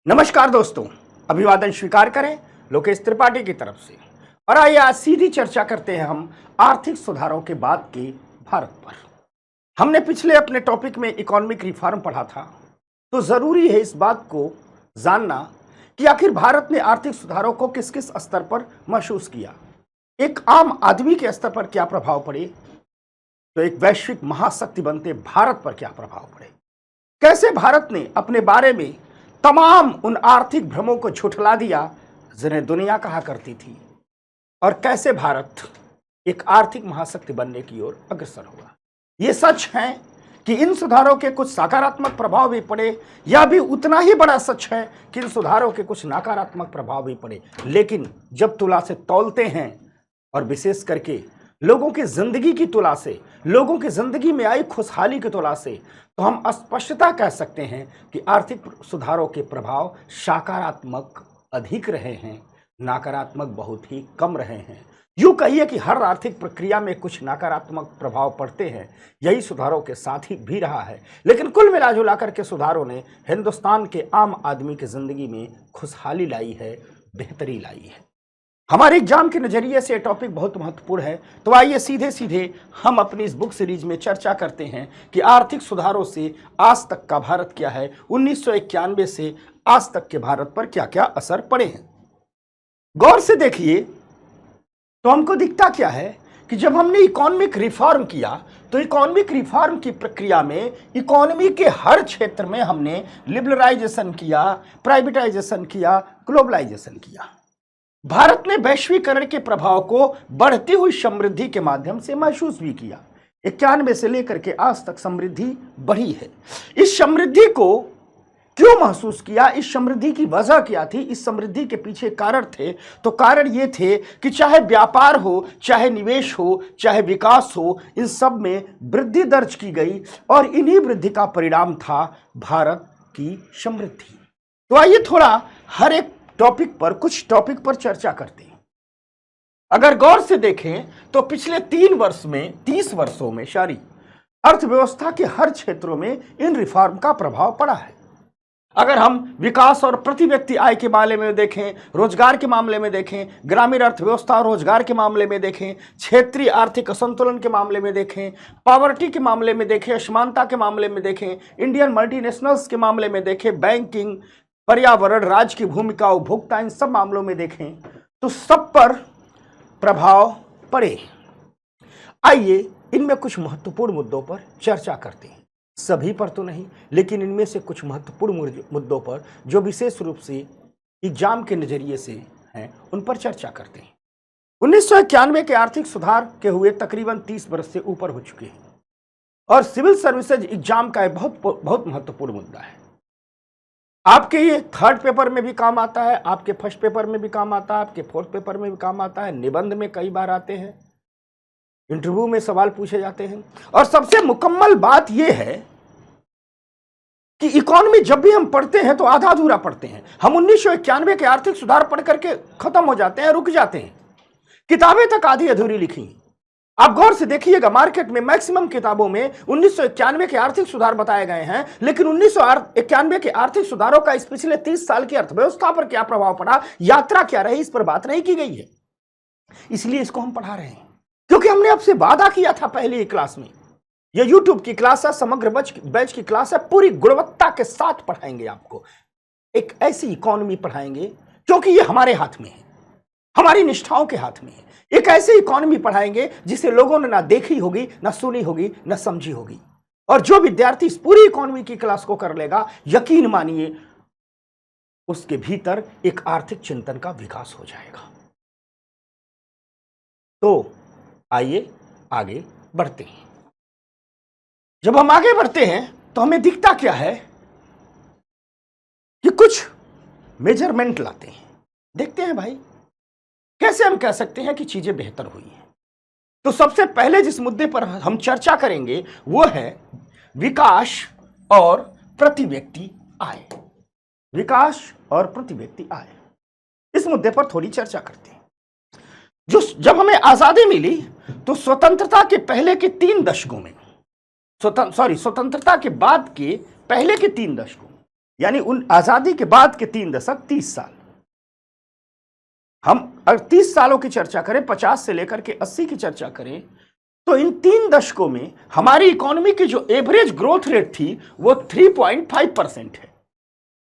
नमस्कार दोस्तों, अभिवादन स्वीकार करें लोकेश त्रिपाठी की तरफ से। और आइए आज सीधी चर्चा करते हैं हम आर्थिक सुधारों के बाद के भारत पर। हमने पिछले अपने टॉपिक में इकोनॉमिक रिफॉर्म पढ़ा था, तो जरूरी है इस बात को जानना कि आखिर भारत ने आर्थिक सुधारों को किस किस स्तर पर महसूस किया। एक आम आदमी के स्तर पर क्या प्रभाव पड़े, तो एक वैश्विक महाशक्ति बनते भारत पर क्या प्रभाव पड़े, कैसे भारत ने अपने बारे में तमाम उन आर्थिक भ्रमों को झुठला दिया जिन्हें दुनिया कहा करती थी, और कैसे भारत एक आर्थिक महाशक्ति बनने की ओर अग्रसर हुआ। ये सच है कि इन सुधारों के कुछ सकारात्मक प्रभाव भी पड़े, यह भी उतना ही बड़ा सच है कि इन सुधारों के कुछ नकारात्मक प्रभाव भी पड़े। लेकिन जब तुला से तौलते हैं, और विशेष करके लोगों की जिंदगी की तुला से, लोगों की जिंदगी में आई खुशहाली की तुला से, तो हम स्पष्टता कह सकते हैं कि आर्थिक सुधारों के प्रभाव सकारात्मक अधिक रहे हैं, नकारात्मक बहुत ही कम रहे हैं। यूं कहिए कि हर आर्थिक प्रक्रिया में कुछ नकारात्मक प्रभाव पड़ते हैं, यही सुधारों के साथ ही भी रहा है। लेकिन कुल मिलाजुला कर के सुधारों ने हिंदुस्तान के आम आदमी की जिंदगी में खुशहाली लाई है, बेहतरी लाई है। हमारे एग्जाम के नजरिए से टॉपिक बहुत महत्वपूर्ण है, तो आइए सीधे सीधे हम अपनी इस बुक सीरीज में चर्चा करते हैं कि आर्थिक सुधारों से आज तक का भारत क्या है, 1991 से आज तक के भारत पर क्या क्या असर पड़े हैं। गौर से देखिए तो हमको दिखता क्या है कि जब हमने इकोनॉमिक रिफॉर्म किया, तो इकोनॉमिक रिफॉर्म की प्रक्रिया में इकोनॉमी के हर क्षेत्र में हमने लिबरलाइजेशन किया, प्राइवेटाइजेशन किया, ग्लोबलाइजेशन किया। भारत ने वैश्वीकरण के प्रभाव को बढ़ती हुई समृद्धि के माध्यम से महसूस भी किया। 91 से लेकर के आज तक समृद्धि बढ़ी है। इस समृद्धि को क्यों महसूस किया, इस समृद्धि की वजह क्या थी, इस समृद्धि के पीछे कारण थे, तो कारण ये थे कि चाहे व्यापार हो, चाहे निवेश हो, चाहे विकास हो, इन सब में वृद्धि दर्ज की गई, और इन्हीं वृद्धि का परिणाम था भारत की समृद्धि। तो आइए थोड़ा हर एक टॉपिक पर, कुछ टॉपिक पर चर्चा करते हैं। अगर गौर से देखें तो पिछले 30 वर्षों में सारी अर्थव्यवस्था के हर क्षेत्रों में इन रिफॉर्म का प्रभाव पड़ा है। अगर हम विकास और प्रति व्यक्ति आय के मामले में देखें, रोजगार के मामले में देखें, ग्रामीण अर्थव्यवस्था और रोजगार के मामले में देखें, क्षेत्रीय आर्थिक असंतुलन के मामले में देखें, पॉवर्टी के मामले में देखें, असमानता के मामले में देखें, इंडियन मल्टीनेशनल्स के मामले में देखें, बैंकिंग, पर्यावरण, राज्य की भूमिका, उपभोक्ता, इन सब मामलों में देखें तो सब पर प्रभाव पड़े। आइए इनमें कुछ महत्वपूर्ण मुद्दों पर चर्चा करते हैं। सभी पर तो नहीं, लेकिन इनमें से कुछ महत्वपूर्ण मुद्दों पर जो विशेष रूप से एग्जाम के नजरिए से हैं, उन पर चर्चा करते हैं। 1991 के आर्थिक सुधार के हुए तकरीबन 30 वर्ष से ऊपर हो चुके हैं, और सिविल सर्विसेज एग्जाम का बहुत महत्वपूर्ण मुद्दा है। आपके ये थर्ड पेपर में भी काम आता है, आपके फर्स्ट पेपर में भी काम आता है, आपके फोर्थ पेपर में भी काम आता है, निबंध में कई बार आते हैं, इंटरव्यू में सवाल पूछे जाते हैं। और सबसे मुकम्मल बात यह है कि इकोनॉमी जब भी हम पढ़ते हैं तो आधा अधूरा पढ़ते हैं। हम 1991 के आर्थिक सुधार पढ़ करके खत्म हो जाते हैं, रुक जाते हैं। किताबें तक आधी अधूरी लिखी। आप गौर से देखिएगा, मार्केट में मैक्सिमम किताबों में 1991 के आर्थिक सुधार बताए गए हैं, लेकिन 1991 के आर्थिक सुधारों का इस पिछले 30 साल की अर्थव्यवस्था पर क्या प्रभाव पड़ा, यात्रा क्या रही, इस पर बात नहीं की गई है। इसलिए इसको हम पढ़ा रहे हैं, क्योंकि हमने आपसे वादा किया था पहली क्लास में। यह यूट्यूब की क्लास है, समग्र बैच की क्लास है, पूरी गुणवत्ता के साथ पढ़ाएंगे आपको। एक ऐसी इकोनॉमी पढ़ाएंगे क्योंकि यह हमारे हाथ में है, हमारी निष्ठाओं के हाथ में है। एक ऐसी इकोनॉमी पढ़ाएंगे जिसे लोगों ने ना देखी होगी, ना सुनी होगी, ना समझी होगी। और जो विद्यार्थी इस पूरी इकोनॉमी की क्लास को कर लेगा, यकीन मानिए उसके भीतर एक आर्थिक चिंतन का विकास हो जाएगा। तो आइए आगे बढ़ते हैं। जब हम आगे बढ़ते हैं तो हमें दिखता क्या है कि कुछ मेजरमेंट लाते हैं, देखते हैं भाई कैसे हम कह सकते हैं कि चीजें बेहतर हुई हैं। तो सबसे पहले जिस मुद्दे पर हम चर्चा करेंगे वो है विकास और प्रति व्यक्ति आय। विकास और प्रति व्यक्ति आय, इस मुद्दे पर थोड़ी चर्चा करते हैं। जब हमें आजादी मिली तो स्वतंत्रता के पहले के 3 दशकों में, स्वतंत्रता के बाद के पहले के 3 दशकों, यानी उन आजादी के बाद के 3 दशक, 30 साल। हम अगर 30 सालों की चर्चा करें, 50 से लेकर के 80 की चर्चा करें, तो इन 3 दशकों में हमारी इकोनॉमी की जो एवरेज ग्रोथ रेट थी वो 3.5% है।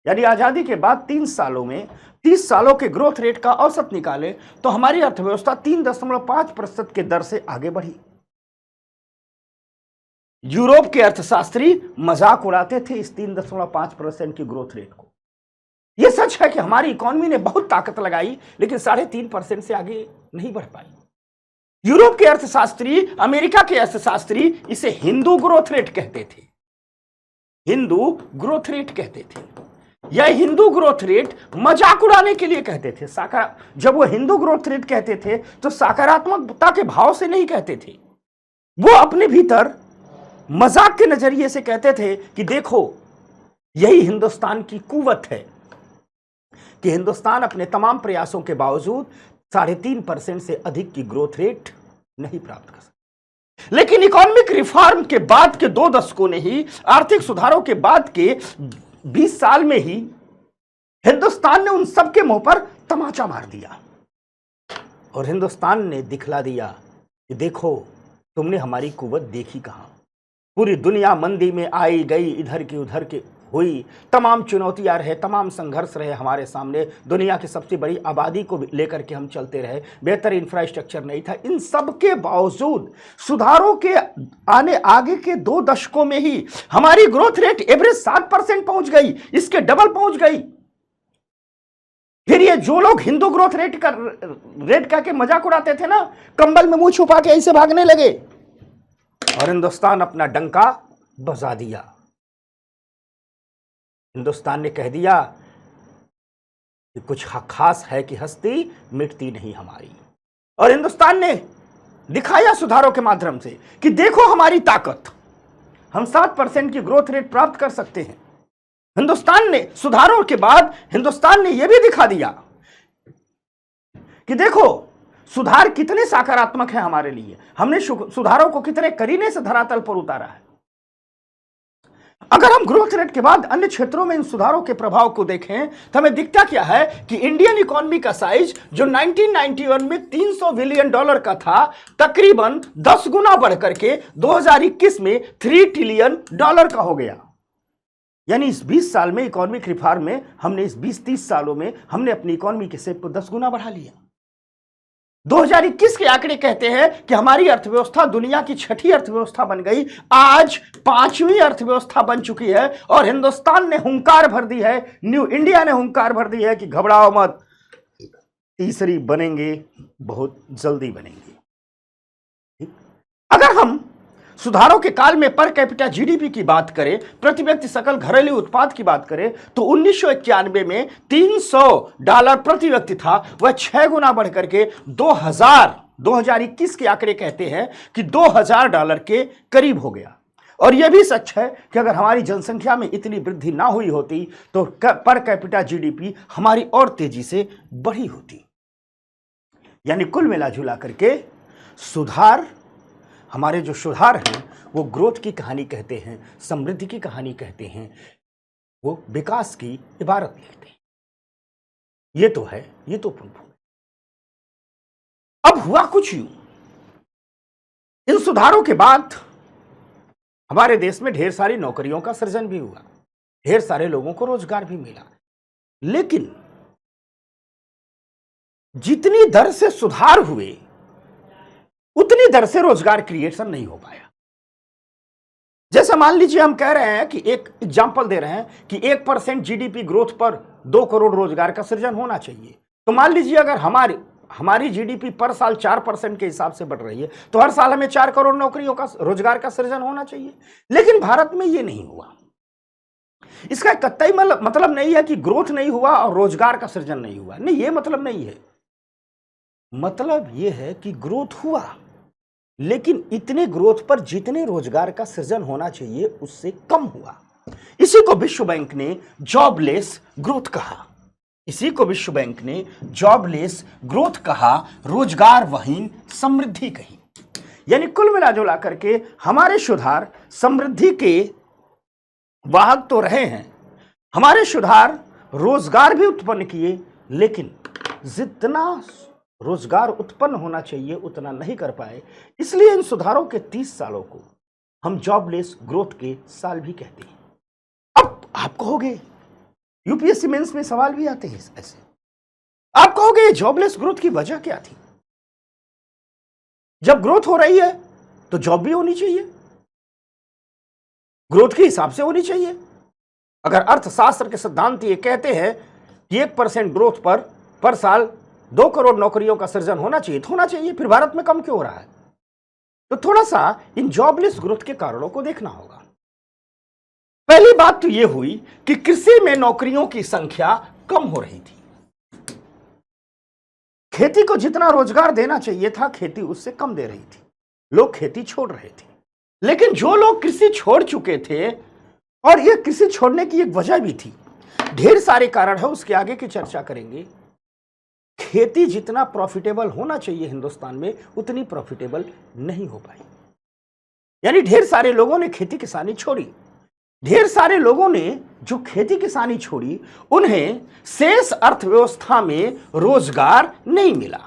यानी आजादी के बाद 3 सालों में 30 सालों के ग्रोथ रेट का औसत निकाले तो हमारी अर्थव्यवस्था 3.5% के दर से आगे बढ़ी। यूरोप के अर्थशास्त्री मजाक उड़ाते थे इस 3.5% की ग्रोथ रेट को। यह सच है कि हमारी इकोनॉमी ने बहुत ताकत लगाई, लेकिन 3.5% से आगे नहीं बढ़ पाई। यूरोप के अर्थशास्त्री, अमेरिका के अर्थशास्त्री इसे हिंदू ग्रोथ रेट कहते थे। हिंदू ग्रोथ रेट कहते थे। यह हिंदू ग्रोथ रेट मजाक उड़ाने के लिए कहते थे। जब वो हिंदू ग्रोथ रेट कहते थे तो सकारात्मकता के भाव से नहीं कहते थे, वो अपने भीतर मजाक के नजरिए से कहते थे कि देखो, यही हिंदुस्तान की कुवत है कि हिंदुस्तान अपने तमाम प्रयासों के बावजूद 3.5% से अधिक की ग्रोथ रेट नहीं प्राप्त कर सकता। लेकिन इकोनॉमिक रिफॉर्म के बाद के 2 दशकों ने ही, आर्थिक सुधारों के बाद के 20 साल में ही हिंदुस्तान ने उन सबके मुंह पर तमाचा मार दिया और हिंदुस्तान ने दिखला दिया कि देखो, तुमने हमारी कुवत देखी कहां। पूरी दुनिया मंदी में आई गई, इधर की उधर की हुई, तमाम चुनौतियां रहे, तमाम संघर्ष रहे हमारे सामने। दुनिया की सबसे बड़ी आबादी को लेकर के हम चलते रहे, बेहतर इंफ्रास्ट्रक्चर नहीं था। इन सब के बावजूद सुधारों के आगे के 2 दशकों में ही हमारी ग्रोथ रेट एवरेज 7% पहुंच गई, इसके डबल पहुंच गई। फिर ये जो लोग हिंदू ग्रोथ रेट का के मजाक उड़ाते थे ना, कंबल में मुंह छुपा के ऐसे भागने लगे और हिंदुस्तान अपना डंका बजा दिया। हिंदुस्तान ने कह दिया कि कुछ खास है कि हस्ती मिटती नहीं हमारी। और हिंदुस्तान ने दिखाया सुधारों के माध्यम से कि देखो हमारी ताकत, हम 7% की ग्रोथ रेट प्राप्त कर सकते हैं। हिंदुस्तान ने सुधारों के बाद हिंदुस्तान ने यह भी दिखा दिया कि देखो सुधार कितने सकारात्मक है हमारे लिए, हमने सुधारों को कितने करीने से धरातल पर उतारा है। अगर हम ग्रोथ रेट के बाद अन्य क्षेत्रों में इन सुधारों के प्रभाव को देखें तो हमें दिखता क्या है कि इंडियन इकोनॉमी का साइज जो 1991 में $300 बिलियन का था, तकरीबन 10 गुना बढ़कर के 2021 में $3 ट्रिलियन का हो गया। यानी इस 20 साल में इकोनॉमिक रिफॉर्म में हमने, इस 20-30 सालों में हमने अपनी इकोनॉमी के शेप को 10 गुना बढ़ा लिया। 2021 के आंकड़े कहते हैं कि हमारी अर्थव्यवस्था दुनिया की 6ठी अर्थव्यवस्था बन गई, आज 5वीं अर्थव्यवस्था बन चुकी है। और हिंदुस्तान ने हुंकार भर दी है, न्यू इंडिया ने हुंकार भर दी है कि घबराओ मत, तीसरी बनेंगे, बहुत जल्दी बनेंगे। अगर हम सुधारों के काल में पर कैपिटा जीडीपी की बात करें, प्रति व्यक्ति सकल घरेलू उत्पाद की बात करें, तो 1991 में $300 प्रति व्यक्ति था, वह 6 गुना बढ़कर के 2021 के आंकड़े कहते हैं कि $2000 के करीब हो गया। और यह भी सच है कि अगर हमारी जनसंख्या में इतनी वृद्धि ना हुई होती तो पर कैपिटा जीडीपी हमारी और तेजी से बढ़ी होती। यानी कुल मिला जुला करके सुधार, हमारे जो सुधार हैं वो ग्रोथ की कहानी कहते हैं, समृद्धि की कहानी कहते हैं, वो विकास की इबारत लिखते हैं। ये तो है, ये तो पूर्ण। अब हुआ कुछ यूं, इन सुधारों के बाद हमारे देश में ढेर सारी नौकरियों का सृजन भी हुआ, ढेर सारे लोगों को रोजगार भी मिला। लेकिन जितनी दर से सुधार हुए उतनी दर से रोजगार क्रिएशन नहीं हो पाया। जैसे मान लीजिए हम कह रहे हैं कि एक एग्जांपल दे रहे हैं कि 1% जीडीपी ग्रोथ पर 2 करोड़ रोजगार का सृजन होना चाहिए। तो मान लीजिए अगर हमारी जीडीपी पर साल 4% के हिसाब से बढ़ रही है तो हर साल हमें 4 करोड़ नौकरियों का, रोजगार का सृजन होना चाहिए। लेकिन भारत में यह नहीं हुआ। इसका कतई मतलब नहीं है कि ग्रोथ नहीं हुआ और रोजगार का सृजन नहीं हुआ, नहीं, यह मतलब नहीं है। मतलब यह है कि ग्रोथ हुआ, लेकिन इतने ग्रोथ पर जितने रोजगार का सृजन होना चाहिए उससे कम हुआ। इसी को विश्व बैंक ने जॉबलेस ग्रोथ कहा, इसी को विश्व बैंक ने जॉबलेस ग्रोथ कहा, रोजगार वहीन समृद्धि कही। यानी कुल मिलाजुला करके हमारे सुधार समृद्धि के वाहक तो रहे हैं, हमारे सुधार रोजगार भी उत्पन्न किए, लेकिन जितना रोजगार उत्पन्न होना चाहिए उतना नहीं कर पाए। इसलिए इन सुधारों के 30 सालों को हम जॉबलेस ग्रोथ के साल भी कहते हैं। अब आप कहोगे, यूपीएससी मेंस में सवाल भी आते हैं ऐसे, आप कहोगे जॉबलेस ग्रोथ की वजह क्या थी? जब ग्रोथ हो रही है तो जॉब भी होनी चाहिए, ग्रोथ के हिसाब से होनी चाहिए। अगर अर्थशास्त्र के सिद्धांत ये कहते हैं कि 1% ग्रोथ पर साल 2 करोड़ नौकरियों का सृजन होना चाहिए तो होना चाहिए, फिर भारत में कम क्यों हो रहा है? तो थोड़ा सा इन जॉबलेस ग्रोथ के कारणों को देखना होगा। पहली बात तो यह हुई कि कृषि में नौकरियों की संख्या कम हो रही थी। खेती को जितना रोजगार देना चाहिए था, खेती उससे कम दे रही थी, लोग खेती छोड़ रहे थे। लेकिन जो लोग कृषि छोड़ चुके थे, और यह कृषि छोड़ने की एक वजह भी थी, ढेर सारे कारण है, उसके आगे की चर्चा करेंगे। खेती जितना प्रॉफिटेबल होना चाहिए हिंदुस्तान में, उतनी प्रॉफिटेबल नहीं हो पाई। यानी ढेर सारे लोगों ने खेती किसानी छोड़ी। ढेर सारे लोगों ने जो खेती किसानी छोड़ी, उन्हें शेष अर्थव्यवस्था में रोजगार नहीं मिला।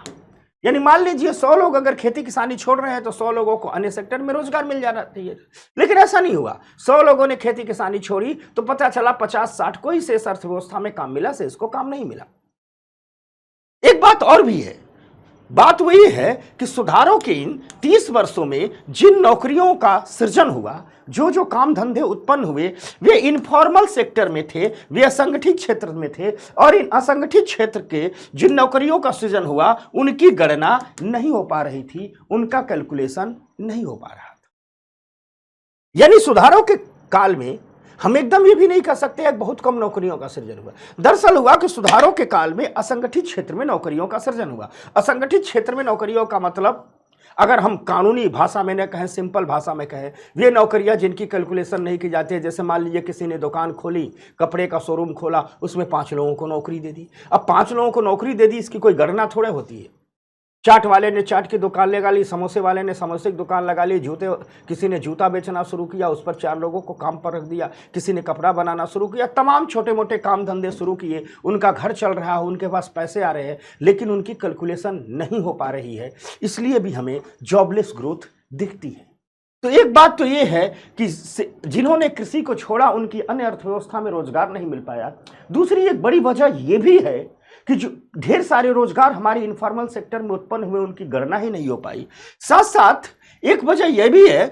यानी मान लीजिए 100 लोग अगर खेती किसानी छोड़ रहे हैं तो 100 लोगों को अन्य सेक्टर में रोजगार मिल जाना चाहिए, लेकिन ऐसा नहीं हुआ। 100 लोगों ने खेती किसानी छोड़ी तो पता चला 50-60 को ही शेष अर्थव्यवस्था में काम मिला, शेष को काम नहीं मिला। एक बात और भी है, बात वही है कि सुधारों के इन 30 वर्षों में जिन नौकरियों का सृजन हुआ, जो काम धंधे उत्पन्न हुए, वे इनफॉर्मल सेक्टर में थे, वे असंगठित क्षेत्र में थे, और इन असंगठित क्षेत्र के जिन नौकरियों का सृजन हुआ उनकी गणना नहीं हो पा रही थी, उनका कैलकुलेशन नहीं हो पा रहा था। यानी सुधारों के काल में हम एकदम ये भी नहीं कह सकते एक बहुत कम नौकरियों का सृजन हुआ। दरअसल हुआ कि सुधारों के काल में असंगठित क्षेत्र में नौकरियों का सृजन हुआ। असंगठित क्षेत्र में नौकरियों का मतलब, अगर हम कानूनी भाषा में न कहें, सिंपल भाषा में कहें, वे नौकरियां जिनकी कैलकुलेशन नहीं की जाती है। जैसे मान लीजिए किसी ने दुकान खोली, कपड़े का शोरूम खोला, उसमें 5 लोगों को नौकरी दे दी। अब 5 लोगों को नौकरी दे दी, इसकी कोई गणना थोड़े होती है। चाट वाले ने चाट की दुकान लगा ली, समोसे वाले ने समोसे की दुकान लगा ली, किसी ने जूता बेचना शुरू किया, उस पर 4 लोगों को काम पर रख दिया, किसी ने कपड़ा बनाना शुरू किया, तमाम छोटे मोटे काम धंधे शुरू किए, उनका घर चल रहा है, उनके पास पैसे आ रहे हैं, लेकिन उनकी कैलकुलेशन नहीं हो पा रही है। इसलिए भी हमें जॉबलेस ग्रोथ दिखती है। तो एक बात तो यह है कि जिन्होंने कृषि को छोड़ा उनकी अन्य अर्थव्यवस्था में रोजगार नहीं मिल पाया। दूसरी एक बड़ी वजह यह भी है कि जो ढेर सारे रोजगार हमारे इनफॉर्मल सेक्टर में उत्पन्न हुए, उनकी गणना ही नहीं हो पाई। साथ साथ एक वजह यह भी है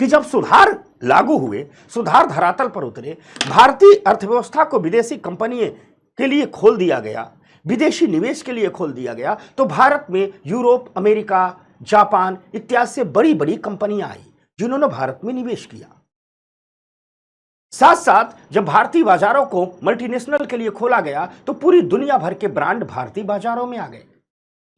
कि जब सुधार लागू हुए, सुधार धरातल पर उतरे, भारतीय अर्थव्यवस्था को विदेशी कंपनियों के लिए खोल दिया गया, विदेशी निवेश के लिए खोल दिया गया, तो भारत में यूरोप, अमेरिका, जापान इत्यादि से बड़ी बड़ी कंपनियां आई जिन्होंने भारत में निवेश किया। साथ साथ जब भारतीय बाजारों को मल्टीनेशनल के लिए खोला गया तो पूरी दुनिया भर के ब्रांड भारतीय बाजारों में आ गए।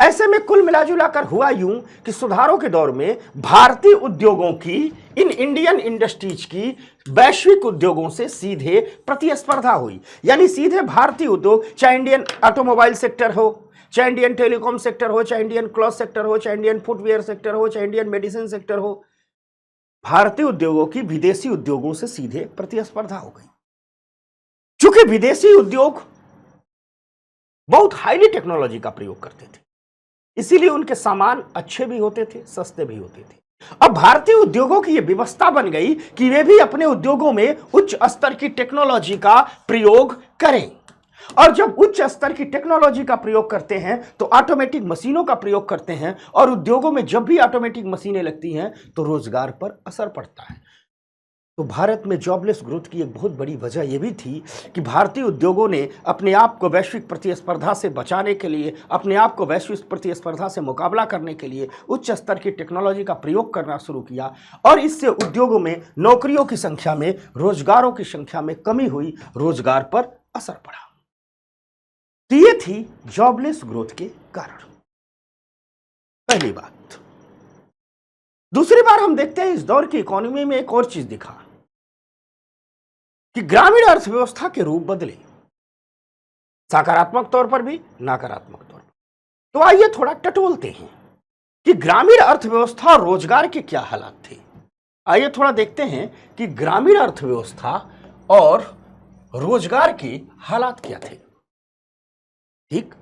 ऐसे में कुल मिलाजुला कर हुआ यूं कि सुधारों के दौर में भारतीय उद्योगों की, इन इंडियन इंडस्ट्रीज की वैश्विक उद्योगों से सीधे प्रतिस्पर्धा हुई। यानी सीधे भारतीय उद्योग, चाहे इंडियन ऑटोमोबाइल सेक्टर हो, चाहे इंडियन टेलीकॉम सेक्टर हो, चाहे इंडियन क्लॉथ सेक्टर हो, चाहे इंडियन फुटवेयर सेक्टर हो, चाहे इंडियन मेडिसिन सेक्टर हो, भारतीय उद्योगों की विदेशी उद्योगों से सीधे प्रतिस्पर्धा हो गई। चूंकि विदेशी उद्योग बहुत हाईली टेक्नोलॉजी का प्रयोग करते थे, इसीलिए उनके सामान अच्छे भी होते थे, सस्ते भी होते थे। अब भारतीय उद्योगों की यह व्यवस्था बन गई कि वे भी अपने उद्योगों में उच्च स्तर की टेक्नोलॉजी का प्रयोग करें, और जब उच्च स्तर की टेक्नोलॉजी का प्रयोग करते हैं तो ऑटोमेटिक मशीनों का प्रयोग करते हैं, और उद्योगों में जब भी ऑटोमेटिक मशीनें लगती हैं तो रोजगार पर असर पड़ता है। तो भारत में जॉबलेस ग्रोथ की एक बहुत बड़ी वजह यह भी थी कि भारतीय उद्योगों ने अपने आप को वैश्विक प्रतिस्पर्धा से बचाने के लिए, अपने आप को वैश्विक प्रतिस्पर्धा से मुकाबला करने के लिए उच्च स्तर की टेक्नोलॉजी का प्रयोग करना शुरू किया, और इससे उद्योगों में नौकरियों की संख्या में, रोजगारों की संख्या में कमी हुई, रोजगार पर असर पड़ा। तो ये थी जॉबलेस ग्रोथ के कारण, पहली बात। दूसरी बार हम देखते हैं इस दौर की इकोनॉमी में एक और चीज दिखा कि ग्रामीण अर्थव्यवस्था के रूप बदले, सकारात्मक तौर पर भी, नकारात्मक तौर पर। तो आइए थोड़ा टटोलते हैं कि ग्रामीण अर्थव्यवस्था और रोजगार के क्या हालात थे। आइए थोड़ा देखते हैं कि ग्रामीण अर्थव्यवस्था और रोजगार के हालात क्या थे। ठीक,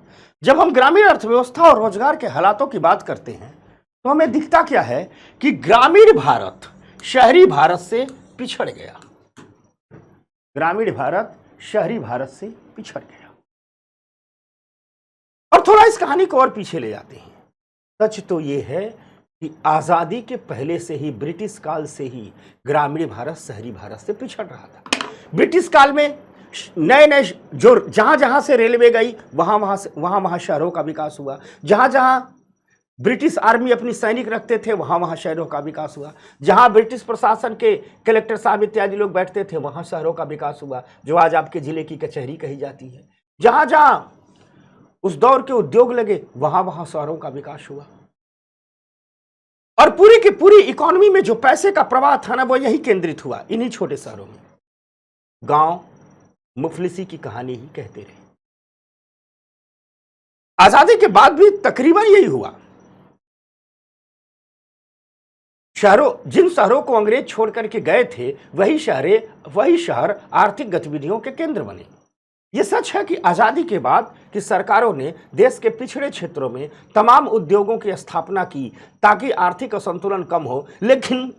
जब हम ग्रामीण अर्थव्यवस्था और रोजगार के हालातों की बात करते हैं तो हमें दिखता क्या है कि ग्रामीण भारत शहरी भारत से पिछड़ गया। ग्रामीण भारत शहरी भारत से पिछड़ गया। और थोड़ा इस कहानी को और पीछे ले जाते हैं। सच तो यह है कि आजादी के पहले से ही, ब्रिटिश काल से ही ग्रामीण भारत शहरी भारत से पिछड़ रहा था। ब्रिटिश काल में नए नए जो जहां जहां से रेलवे गई वहां शहरों का विकास हुआ। जहां जहां ब्रिटिश आर्मी अपनी सैनिक रखते थे वहां वहां शहरों का विकास हुआ। जहां ब्रिटिश प्रशासन के कलेक्टर साहब इत्यादि लोग बैठते थे वहां शहरों का विकास हुआ, जो आज आपके जिले की कचहरी कही जाती है। जहां जहां उस दौर के उद्योग लगे वहां वहां शहरों का विकास हुआ। और पूरी की पूरी इकोनॉमी में जो पैसे का प्रवाह था ना, वो यही केंद्रित हुआ इन्हीं छोटे शहरों में। गांव मुफलिसी की कहानी ही कहते रहे। आजादी के बाद भी तकरीबन यही हुआ। जिन शहरों को अंग्रेज छोड़ करके गए थे वही शहर आर्थिक गतिविधियों के केंद्र बने। यह सच है कि आजादी के बाद की सरकारों ने देश के पिछड़े क्षेत्रों में तमाम उद्योगों की स्थापना की ताकि आर्थिक असंतुलन कम हो, लेकिन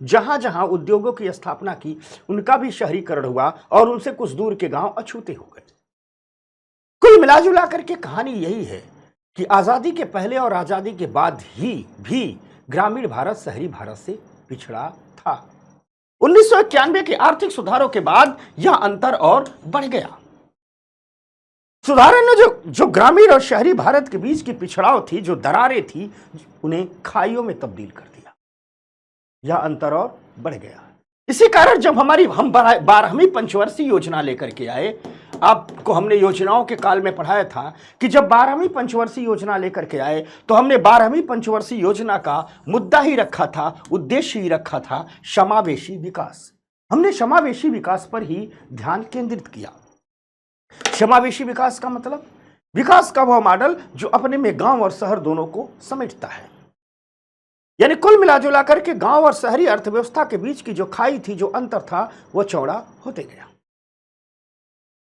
जहां जहां उद्योगों की स्थापना की उनका भी शहरीकरण हुआ और उनसे कुछ दूर के गांव अछूते हो गए। कुल मिलाजुला करके कहानी यही है कि आजादी के पहले और आजादी के बाद ही भी ग्रामीण भारत शहरी भारत से पिछड़ा था। 1991 के आर्थिक सुधारों के बाद यह अंतर और बढ़ गया। सुधारों ने जो ग्रामीण और शहरी भारत के बीच की पिछड़ाव थी, जो दरारें थी, उन्हें खाइयों में तब्दील कर दिया। यह अंतर और बढ़ गया। इसी कारण जब हम 12वीं पंचवर्षीय योजना लेकर के आए, आपको हमने योजनाओं के काल में पढ़ाया था कि जब 12वीं पंचवर्षीय योजना लेकर के आए तो हमने 12वीं पंचवर्षीय योजना का मुद्दा ही रखा था, उद्देश्य ही रखा था समावेशी विकास। हमने समावेशी विकास पर ही ध्यान केंद्रित किया। समावेशी विकास का मतलब विकास का वह मॉडल जो अपने में गांव और शहर दोनों को समेटता है। यानी कुल मिलाजुला करके गांव और शहरी अर्थव्यवस्था के बीच की जो खाई थी, जो अंतर था, वह चौड़ा होते गया।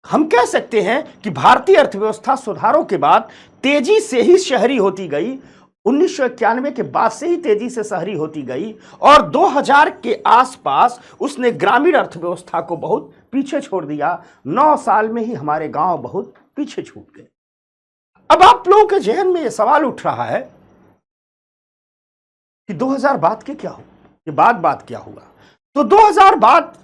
हम कह सकते हैं कि भारतीय अर्थव्यवस्था सुधारों के बाद तेजी से ही शहरी होती गई। 1991 के बाद से ही तेजी से शहरी होती गई और 2000 के आसपास उसने ग्रामीण अर्थव्यवस्था को बहुत पीछे छोड़ दिया। 9 साल में ही हमारे गांव बहुत पीछे छूट गए। अब आप लोगों के जहन में यह सवाल उठ रहा है कि 2000 बाद के क्या हो, के बाद क्या हुआ। तो 2000 बाद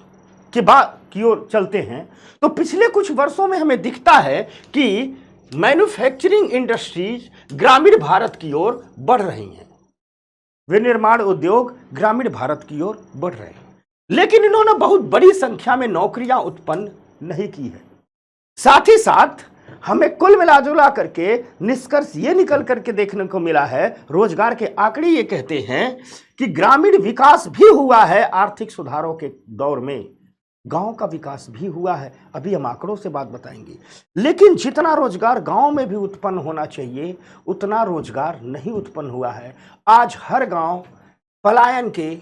के बाद की ओर चलते हैं तो पिछले कुछ वर्षों में हमें दिखता है कि मैन्युफैक्चरिंग इंडस्ट्रीज ग्रामीण भारत की ओर बढ़ रही हैं। विनिर्माण उद्योग ग्रामीण भारत की ओर बढ़ रहे हैं, लेकिन इन्होंने बहुत बड़ी संख्या में नौकरियां उत्पन्न नहीं की है। साथ ही साथ हमें कुल मिलाजुला करके निष्कर्ष ये निकल करके देखने को मिला है, रोजगार के आंकड़े ये कहते हैं कि ग्रामीण विकास भी हुआ है आर्थिक सुधारों के दौर में, गांव का विकास भी हुआ है। अभी हम आंकड़ों से बात बताएंगे, लेकिन जितना रोजगार गांव में भी उत्पन्न होना चाहिए उतना रोजगार नहीं उत्पन्न हुआ है। आज हर गांव पलायन के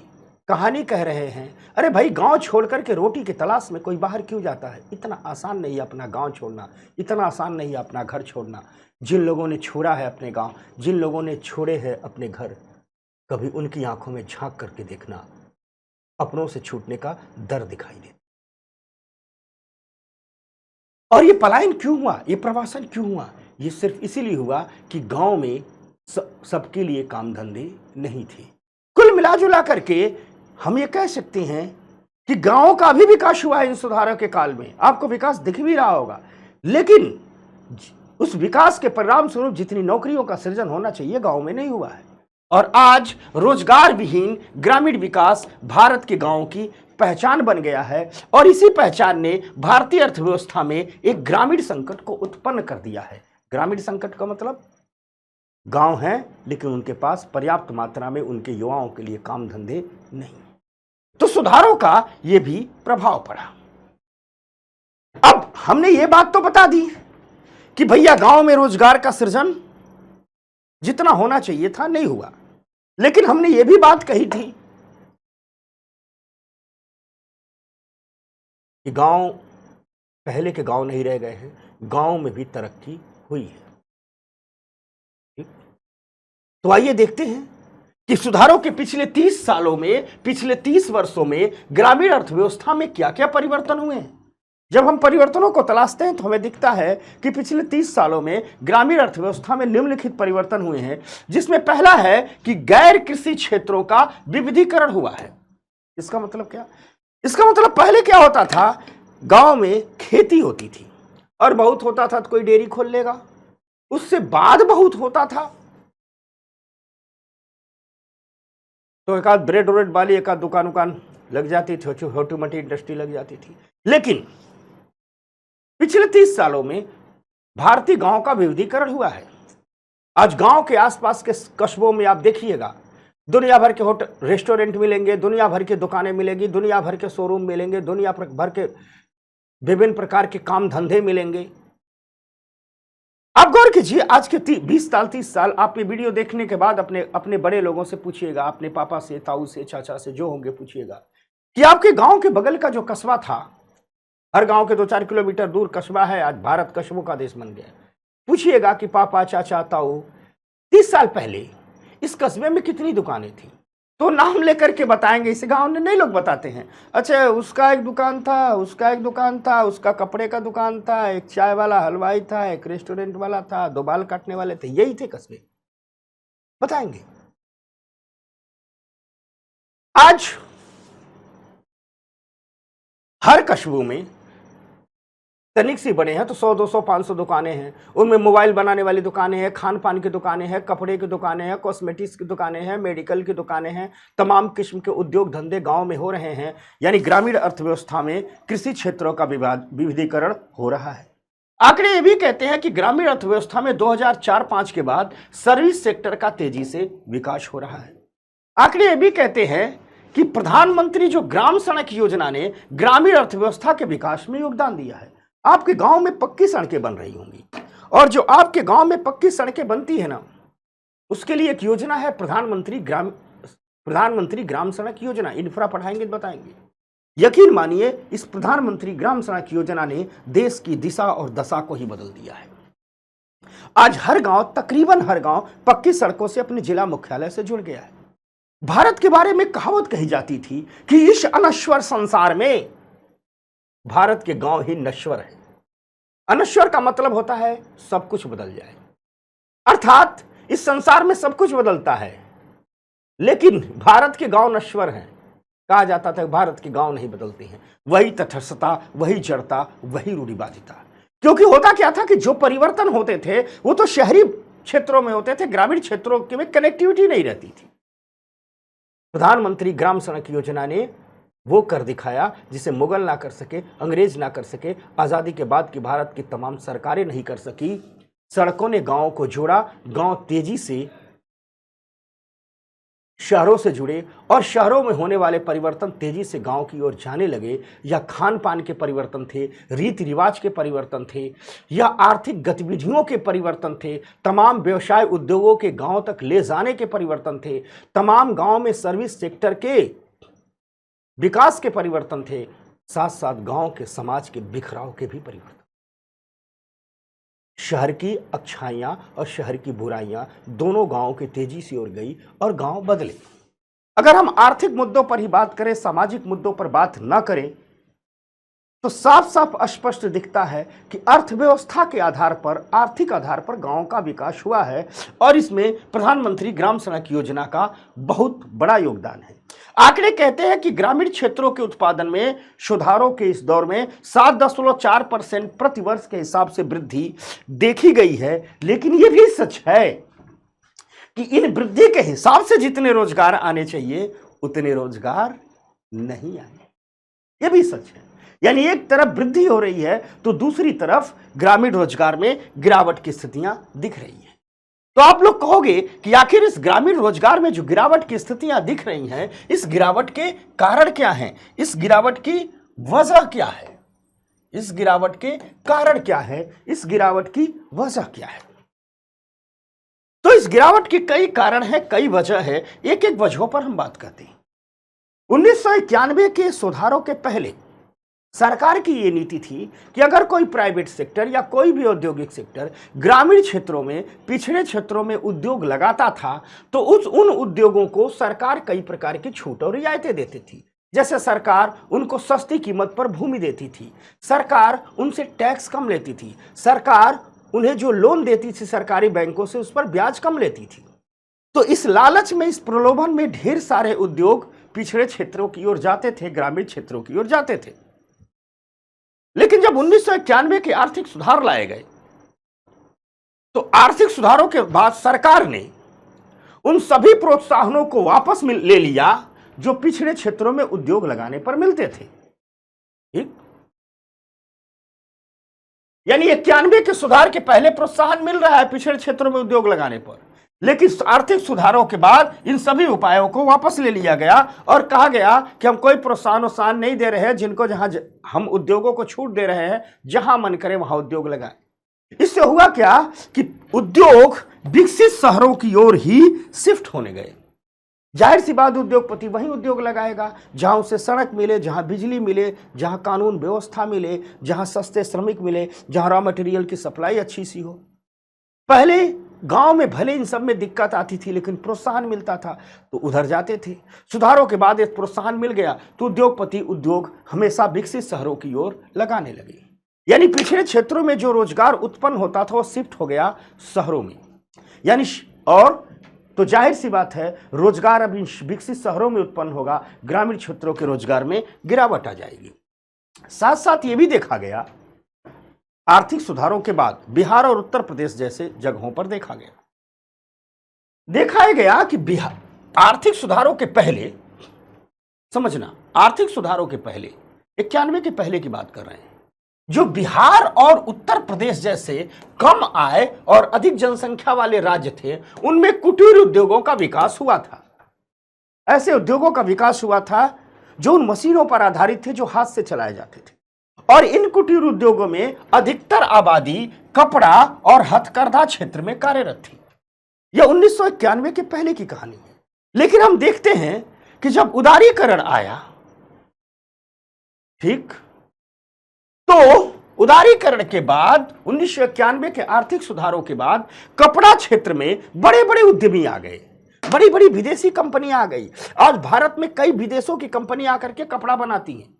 कहानी कह रहे हैं। अरे भाई, गांव छोड़ करके रोटी की तलाश में कोई बाहर क्यों जाता है? इतना आसान नहीं है अपना गांव छोड़ना, इतना आसान नहीं है अपना घर छोड़ना। जिन लोगों ने छोड़ा है अपने गांव, जिन लोगों ने छोड़े हैं अपने घर, कभी उनकी आंखों में झांक करके देखना, अपनों से छूटने का डर दिखाई देता। और ये पलायन क्यों हुआ, ये प्रवासन क्यों हुआ? ये सिर्फ इसीलिए हुआ कि गांव में सबके लिए काम धंधे नहीं थे। कुल मिलाजुला करके हम ये कह सकते हैं कि गांवों का भी विकास हुआ है इन सुधारों के काल में। आपको विकास दिख भी रहा होगा, लेकिन उस विकास के परिणाम स्वरूप जितनी नौकरियों का सृजन होना चाहिए गांव में नहीं हुआ है। और आज रोजगार विहीन ग्रामीण विकास भारत के गांवों की पहचान बन गया है और इसी पहचान ने भारतीय अर्थव्यवस्था में एक ग्रामीण संकट को उत्पन्न कर दिया है। ग्रामीण संकट का मतलब गांव हैं लेकिन उनके पास पर्याप्त मात्रा में उनके युवाओं के लिए काम धंधे नहीं। तो सुधारों का यह भी प्रभाव पड़ा। अब हमने ये बात तो बता दी कि भैया गांव में रोजगार का सृजन जितना होना चाहिए था नहीं हुआ, लेकिन हमने ये भी बात कही थी कि गांव पहले के गांव नहीं रह गए हैं, गांव में भी तरक्की हुई है। ठीक? तो आइए देखते हैं कि सुधारों के पिछले 30 सालों में, पिछले 30 वर्षों में ग्रामीण अर्थव्यवस्था में क्या क्या परिवर्तन हुए हैं। जब हम परिवर्तनों को तलाशते हैं तो हमें दिखता है कि पिछले 30 सालों में ग्रामीण अर्थव्यवस्था में निम्नलिखित परिवर्तन हुए हैं, जिसमें पहला है कि गैर कृषि क्षेत्रों का विविधीकरण हुआ है। इसका मतलब क्या? इसका मतलब पहले क्या होता था, गांव में खेती होती थी और बहुत होता था तो कोई डेयरी खोल लेगा, उससे बाद बहुत होता था तो एक आध ब्रेड व्रेड वाली एक आध दुकान लग जाती थी, छोटी मोटी इंडस्ट्री लग जाती थी। लेकिन पिछले 30 सालों में भारतीय गांव का विविधीकरण हुआ है। आज गांव के आसपास के कस्बों में आप देखिएगा, दुनिया भर के होटल रेस्टोरेंट मिलेंगे, दुनिया भर की दुकानें मिलेंगी, दुनिया भर के शोरूम मिलेंगे, दुनिया भर के विभिन्न प्रकार के काम धंधे मिलेंगे। आप गौर कीजिए, आज के 20 साल 30 साल आप ये वीडियो देखने के बाद अपने बड़े लोगों से पूछिएगा, अपने पापा से, ताऊ से, चाचा से, जो होंगे पूछिएगा कि आपके गांव के बगल का जो कस्बा था, हर गांव के 2-4 किलोमीटर दूर कस्बा है, आज भारत कस्बों का देश बन गया। पूछिएगा कि पापा, चाचा, ताऊ 30 साल पहले इस कस्बे में कितनी दुकानें थी, तो नाम लेकर के बताएंगे। इस गांव में नए लोग बताते हैं, अच्छा उसका एक दुकान था, उसका एक दुकान था, उसका कपड़े का दुकान था, एक चाय वाला हलवाई था, एक रेस्टोरेंट वाला था, 2 बाल काटने वाले थे, यही थे कस्बे, बताएंगे। आज हर कस्बों में तनिक सी बने हैं तो 100, 200, 500 दुकानें हैं। उनमें मोबाइल बनाने वाली दुकानें हैं, खान पान की दुकानें हैं, कपड़े की दुकानें हैं, कॉस्मेटिक्स की दुकानें हैं, मेडिकल की दुकानें हैं। तमाम किस्म के उद्योग धंधे गांव में हो रहे हैं। यानी ग्रामीण अर्थव्यवस्था में कृषि क्षेत्रों का विविधीकरण हो रहा है। आंकड़े ये भी कहते हैं कि ग्रामीण अर्थव्यवस्था में 2004-5 के बाद सर्विस सेक्टर का तेजी से विकास हो रहा है। आंकड़े ये भी कहते हैं कि प्रधानमंत्री जो ग्राम सड़क योजना ने ग्रामीण अर्थव्यवस्था के विकास में योगदान दिया है। आपके गांव में पक्की सड़कें बन रही होंगी, और जो आपके गांव में पक्की सड़कें बनती है ना, उसके लिए एक योजना है प्रधानमंत्री ग्राम सड़क योजना। इंफ्रा पढ़ाएंगे तो बताएंगे। यकीन मानिए, इस प्रधानमंत्री ग्राम सड़क योजना ने देश की दिशा और दशा को ही बदल दिया है। आज हर गांव, तकरीबन हर गांव पक्की सड़कों से अपने जिला मुख्यालय से जुड़ गया है। भारत के बारे में कहावत कही जाती थी कि इस अनश्वर संसार में भारत के गांव ही नश्वर है। अनश्वर का मतलब होता है सब कुछ बदल जाए, अर्थात इस संसार में सब कुछ बदलता है, लेकिन भारत के गांव नश्वर हैं। कहा जाता था भारत के गांव नहीं बदलते हैं, वही तटस्थता, वही जड़ता, वही रूढ़िवादिता। क्योंकि होता क्या था कि जो परिवर्तन होते थे वो तो शहरी क्षेत्रों में होते थे, ग्रामीण क्षेत्रों में कनेक्टिविटी नहीं रहती थी। प्रधानमंत्री ग्राम सड़क योजना ने वो कर दिखाया जिसे मुगल ना कर सके, अंग्रेज ना कर सके, आजादी के बाद की भारत की तमाम सरकारें नहीं कर सकी। सड़कों ने गांव को जोड़ा, गांव तेजी से शहरों से जुड़े, और शहरों में होने वाले परिवर्तन तेजी से गांव की ओर जाने लगे। या खान पान के परिवर्तन थे, रीति रिवाज के परिवर्तन थे, या आर्थिक गतिविधियों के परिवर्तन थे, तमाम व्यवसाय उद्योगों के गांव तक ले जाने के परिवर्तन थे, तमाम गांव में सर्विस सेक्टर के विकास के परिवर्तन थे, साथ साथ गांव के समाज के बिखराव के भी परिवर्तन। शहर की अच्छाइयां और शहर की बुराइयां दोनों गांव की तेजी से ओर गई और गांव बदले। अगर हम आर्थिक मुद्दों पर ही बात करें, सामाजिक मुद्दों पर बात ना करें, तो साफ साफ स्पष्ट दिखता है कि अर्थव्यवस्था के आधार पर, आर्थिक आधार पर गांव का विकास हुआ है, और इसमें प्रधानमंत्री ग्राम सड़क योजना का बहुत बड़ा योगदान है। आंकड़े कहते हैं कि ग्रामीण क्षेत्रों के उत्पादन में सुधारों के इस दौर में 7.4% प्रति वर्ष के हिसाब से वृद्धि देखी गई है। लेकिन यह भी सच है कि इन वृद्धि के हिसाब से जितने रोजगार आने चाहिए उतने रोजगार नहीं आए। यह भी सच है। यानी एक तरफ वृद्धि हो रही है तो दूसरी तरफ ग्रामीण रोजगार में गिरावट की स्थितियां दिख रही है। तो आप लोग कहोगे कि आखिर इस ग्रामीण रोजगार में जो गिरावट की स्थितियां दिख रही हैं, इस गिरावट के कारण क्या हैं? इस गिरावट की वजह क्या है? इस गिरावट के कारण क्या है? इस गिरावट की वजह क्या है? तो इस गिरावट के कई कारण हैं, कई वजह है। एक एक वजहों पर हम बात करते हैं। 1991 के सुधारों के पहले सरकार की ये नीति थी कि अगर कोई प्राइवेट सेक्टर या कोई भी औद्योगिक सेक्टर ग्रामीण क्षेत्रों में, पिछड़े क्षेत्रों में उद्योग लगाता था तो उन उद्योगों को सरकार कई प्रकार की छूट और रियायतें देती थी। जैसे सरकार उनको सस्ती कीमत पर भूमि देती थी, सरकार उनसे टैक्स कम लेती थी, सरकार उन्हें जो लोन देती थी सरकारी बैंकों से उस पर ब्याज कम लेती थथी। तो इस लालच में, इस प्रलोभन में ढेर सारे उद्योग पिछड़े क्षेत्रों की ओर जाते थे, ग्रामीण क्षेत्रों की ओर जाते थे। लेकिन जब 1991 के आर्थिक सुधार लाए गए तो आर्थिक सुधारों के बाद सरकार ने उन सभी प्रोत्साहनों को वापस ले लिया जो पिछड़े क्षेत्रों में उद्योग लगाने पर मिलते थे। ठीक, यानी 91 के सुधार के पहले प्रोत्साहन मिल रहा है पिछड़े क्षेत्रों में उद्योग लगाने पर, लेकिन आर्थिक सुधारों के बाद इन सभी उपायों को वापस ले लिया गया और कहा गया कि हम कोई प्रोत्साहन नहीं दे रहे हैं, जिनको जहां हम उद्योगों को छूट दे रहे हैं, जहां मन करे वहां उद्योग लगाए। इससे हुआ क्या कि उद्योग विकसित शहरों की ओर ही शिफ्ट होने गए। जाहिर सी बात, उद्योगपति वहीं उद्योग लगाएगा जहां उसे सड़क मिले, जहां बिजली मिले, जहां कानून व्यवस्था मिले, जहां सस्ते श्रमिक मिले, जहां रॉ मटेरियल की सप्लाई अच्छी सी हो। पहले गांव में भले इन सब में दिक्कत आती थी, लेकिन प्रोत्साहन मिलता था तो उधर जाते थे। सुधारों के बाद एक प्रोत्साहन मिल गया तो उद्योगपति उद्योग हमेशा विकसित शहरों की ओर लगाने लगे। यानी पिछड़े क्षेत्रों में जो रोजगार उत्पन्न होता था वो शिफ्ट हो गया शहरों में। यानी और तो जाहिर सी बात है, रोजगार अब विकसित शहरों में उत्पन्न होगा, ग्रामीण क्षेत्रों के रोजगार में गिरावट आ जाएगी। साथ साथ ये भी देखा गया आर्थिक सुधारों के बाद बिहार और उत्तर प्रदेश जैसे जगहों पर देखा गया कि बिहार आर्थिक सुधारों के पहले, समझना, आर्थिक सुधारों के पहले 91 के पहले की बात कर रहे हैं, जो बिहार और उत्तर प्रदेश जैसे कम आय और अधिक जनसंख्या वाले राज्य थे, उनमें कुटीर उद्योगों का विकास हुआ था। ऐसे उद्योगों का विकास हुआ था जो उन मशीनों पर आधारित थे जो हाथ से चलाए जाते थे, और इन कुटीर उद्योगों में अधिकतर आबादी कपड़ा और हथकरघा क्षेत्र में कार्यरत थी। यह 1991 के पहले की कहानी है। लेकिन हम देखते हैं कि जब उदारीकरण आया, ठीक, तो उदारीकरण के बाद 1991 के आर्थिक सुधारों के बाद कपड़ा क्षेत्र में बड़े बड़े उद्यमी आ गए, बड़ी बड़ी विदेशी कंपनियां आ गई। आज भारत में कई विदेशों की कंपनियां आकर के कपड़ा बनाती हैं।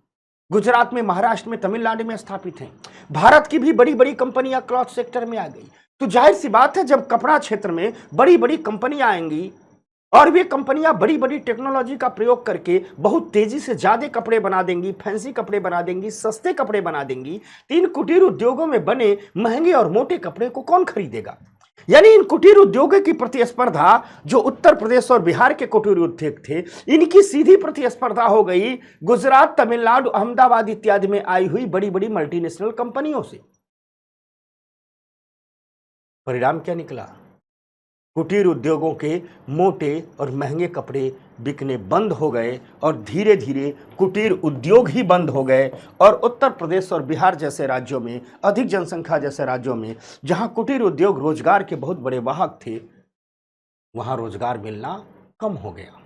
गुजरात में, महाराष्ट्र में, तमिलनाडु में स्थापित हैं। भारत की भी बड़ी बड़ी कंपनियां क्लॉथ सेक्टर में आ गई। तो जाहिर सी बात है, जब कपड़ा क्षेत्र में बड़ी बड़ी कंपनियां आएंगी और वे कंपनियां बड़ी बड़ी टेक्नोलॉजी का प्रयोग करके बहुत तेजी से ज्यादा कपड़े बना देंगी, फैंसी कपड़े बना देंगी, सस्ते कपड़े बना देंगी, तो इन कुटीर उद्योगों में बने महंगे और मोटे कपड़े को कौन खरीदेगा? यानी इन कुटीर उद्योगों की प्रतिस्पर्धा जो उत्तर प्रदेश और बिहार के कुटीर उद्योग थे, इनकी सीधी प्रतिस्पर्धा हो गई गुजरात, तमिलनाडु, अहमदाबाद इत्यादि में आई हुई बड़ी बड़ी मल्टीनेशनल कंपनियों से। परिणाम क्या निकला? कुटीर उद्योगों के मोटे और महंगे कपड़े बिकने बंद हो गए और धीरे धीरे कुटीर उद्योग ही बंद हो गए। और उत्तर प्रदेश और बिहार जैसे राज्यों में, अधिक जनसंख्या जैसे राज्यों में, जहां कुटीर उद्योग रोजगार के बहुत बड़े वाहक थे, वहां रोजगार मिलना कम हो गया,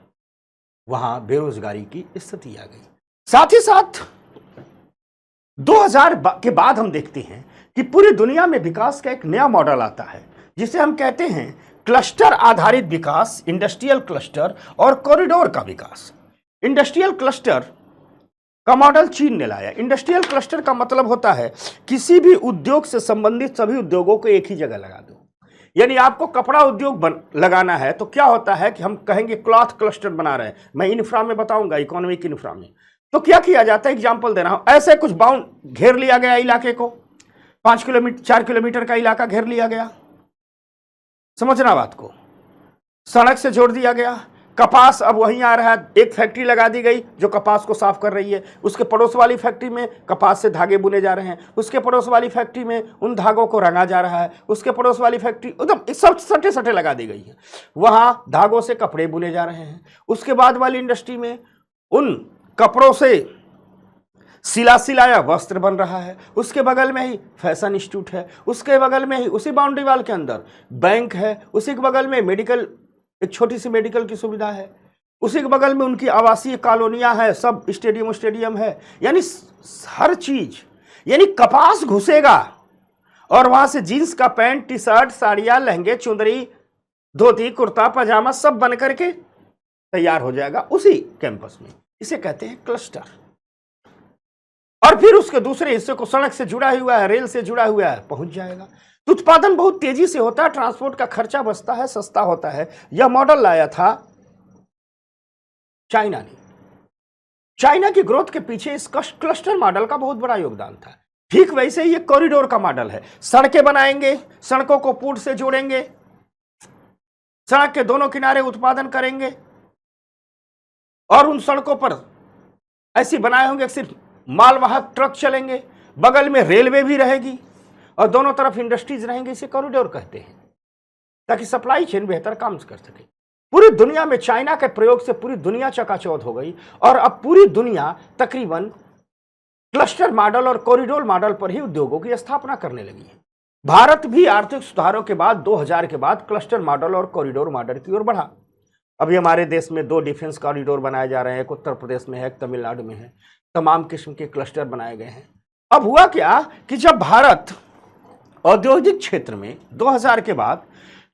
वहां बेरोजगारी की स्थिति आ गई। साथ ही साथ 2000 के बाद हम देखते हैं कि पूरी दुनिया में विकास का एक नया मॉडल आता है, जिसे हम कहते हैं क्लस्टर आधारित विकास, इंडस्ट्रियल क्लस्टर और कॉरिडोर का विकास। इंडस्ट्रियल क्लस्टर का मॉडल चीन ने लाया। इंडस्ट्रियल क्लस्टर का मतलब होता है किसी भी उद्योग से संबंधित सभी उद्योगों को एक ही जगह लगा दो। यानी आपको कपड़ा उद्योग लगाना है तो क्या होता है कि हम कहेंगे क्लॉथ क्लस्टर बना रहे हैं। मैं इंफ्रा में बताऊंगा, इकोनॉमिक इंफ्रा में। तो क्या किया जाता है, एग्जाम्पल दे रहा हूं, ऐसे कुछ बाउंड घेर लिया गया इलाके को, 5 किलोमीटर 4 किलोमीटर का इलाका घेर लिया गया, समझना बात को, सड़क से जोड़ दिया गया। कपास अब वहीं आ रहा है, एक फैक्ट्री लगा दी गई जो कपास को साफ कर रही है, उसके पड़ोस वाली फैक्ट्री में कपास से धागे बुने जा रहे हैं, उसके पड़ोस वाली फैक्ट्री में उन धागों को रंगा जा रहा है, उसके पड़ोस वाली फैक्ट्री एकदम सब सटे सटे लगा दी गई है, वहां धागों से कपड़े बुने जा रहे हैं। उसके बाद वाली इंडस्ट्री में उन कपड़ों से सिलाया वस्त्र बन रहा है। उसके बगल में ही फैशन इंस्टीट्यूट है, उसके बगल में ही उसी बाउंड्री वाल के अंदर बैंक है, उसी के बगल में मेडिकल, एक छोटी सी मेडिकल की सुविधा है। उसी के बगल में उनकी आवासीय कॉलोनियां हैं, सब स्टेडियम है, यानी हर चीज, यानी कपास घुसेगा और वहां से जींस का पैंट, टी शर्ट, साड़ियां, लहंगे, चुंदरी, धोती, कुर्ता, पजामा सब बन करके तैयार हो जाएगा उसी कैंपस में। इसे कहते हैं क्लस्टर। और फिर उसके दूसरे हिस्से को सड़क से जुड़ा हुआ है, रेल से जुड़ा हुआ है, पहुंच जाएगा। तो उत्पादन बहुत तेजी से होता है, ट्रांसपोर्ट का खर्चा बचता है, सस्ता होता है। यह मॉडल लाया था चाइना ने। चाइना की ग्रोथ के पीछे इस क्लस्टर मॉडल का बहुत बड़ा योगदान था। ठीक वैसे ही ये कॉरिडोर का मॉडल है। सड़कें बनाएंगे, सड़कों को पुल से जोड़ेंगे, सड़क के दोनों किनारे उत्पादन करेंगे और उन सड़कों पर ऐसी बनाए होंगे सिर्फ मालवाहक ट्रक चलेंगे, बगल में रेलवे भी रहेगी और दोनों तरफ इंडस्ट्रीज रहेंगे। इसे कॉरिडोर कहते हैं, ताकि सप्लाई चेन बेहतर काम कर सके। पूरी दुनिया में चाइना के प्रयोग से पूरी दुनिया चकाचौंध हो गई और अब पूरी दुनिया तकरीबन क्लस्टर मॉडल और कॉरिडोर मॉडल पर ही उद्योगों की स्थापना करने लगी है। भारत भी आर्थिक सुधारों के बाद 2000 के बाद क्लस्टर मॉडल और कॉरिडोर मॉडल की ओर बढ़ा। अभी हमारे देश में 2 डिफेंस कॉरिडोर बनाए जा रहे हैं, एक उत्तर प्रदेश में है, एक तमिलनाडु में है। तमाम किस्म के क्लस्टर बनाए गए हैं। अब हुआ क्या कि जब भारत औद्योगिक क्षेत्र में 2000 के बाद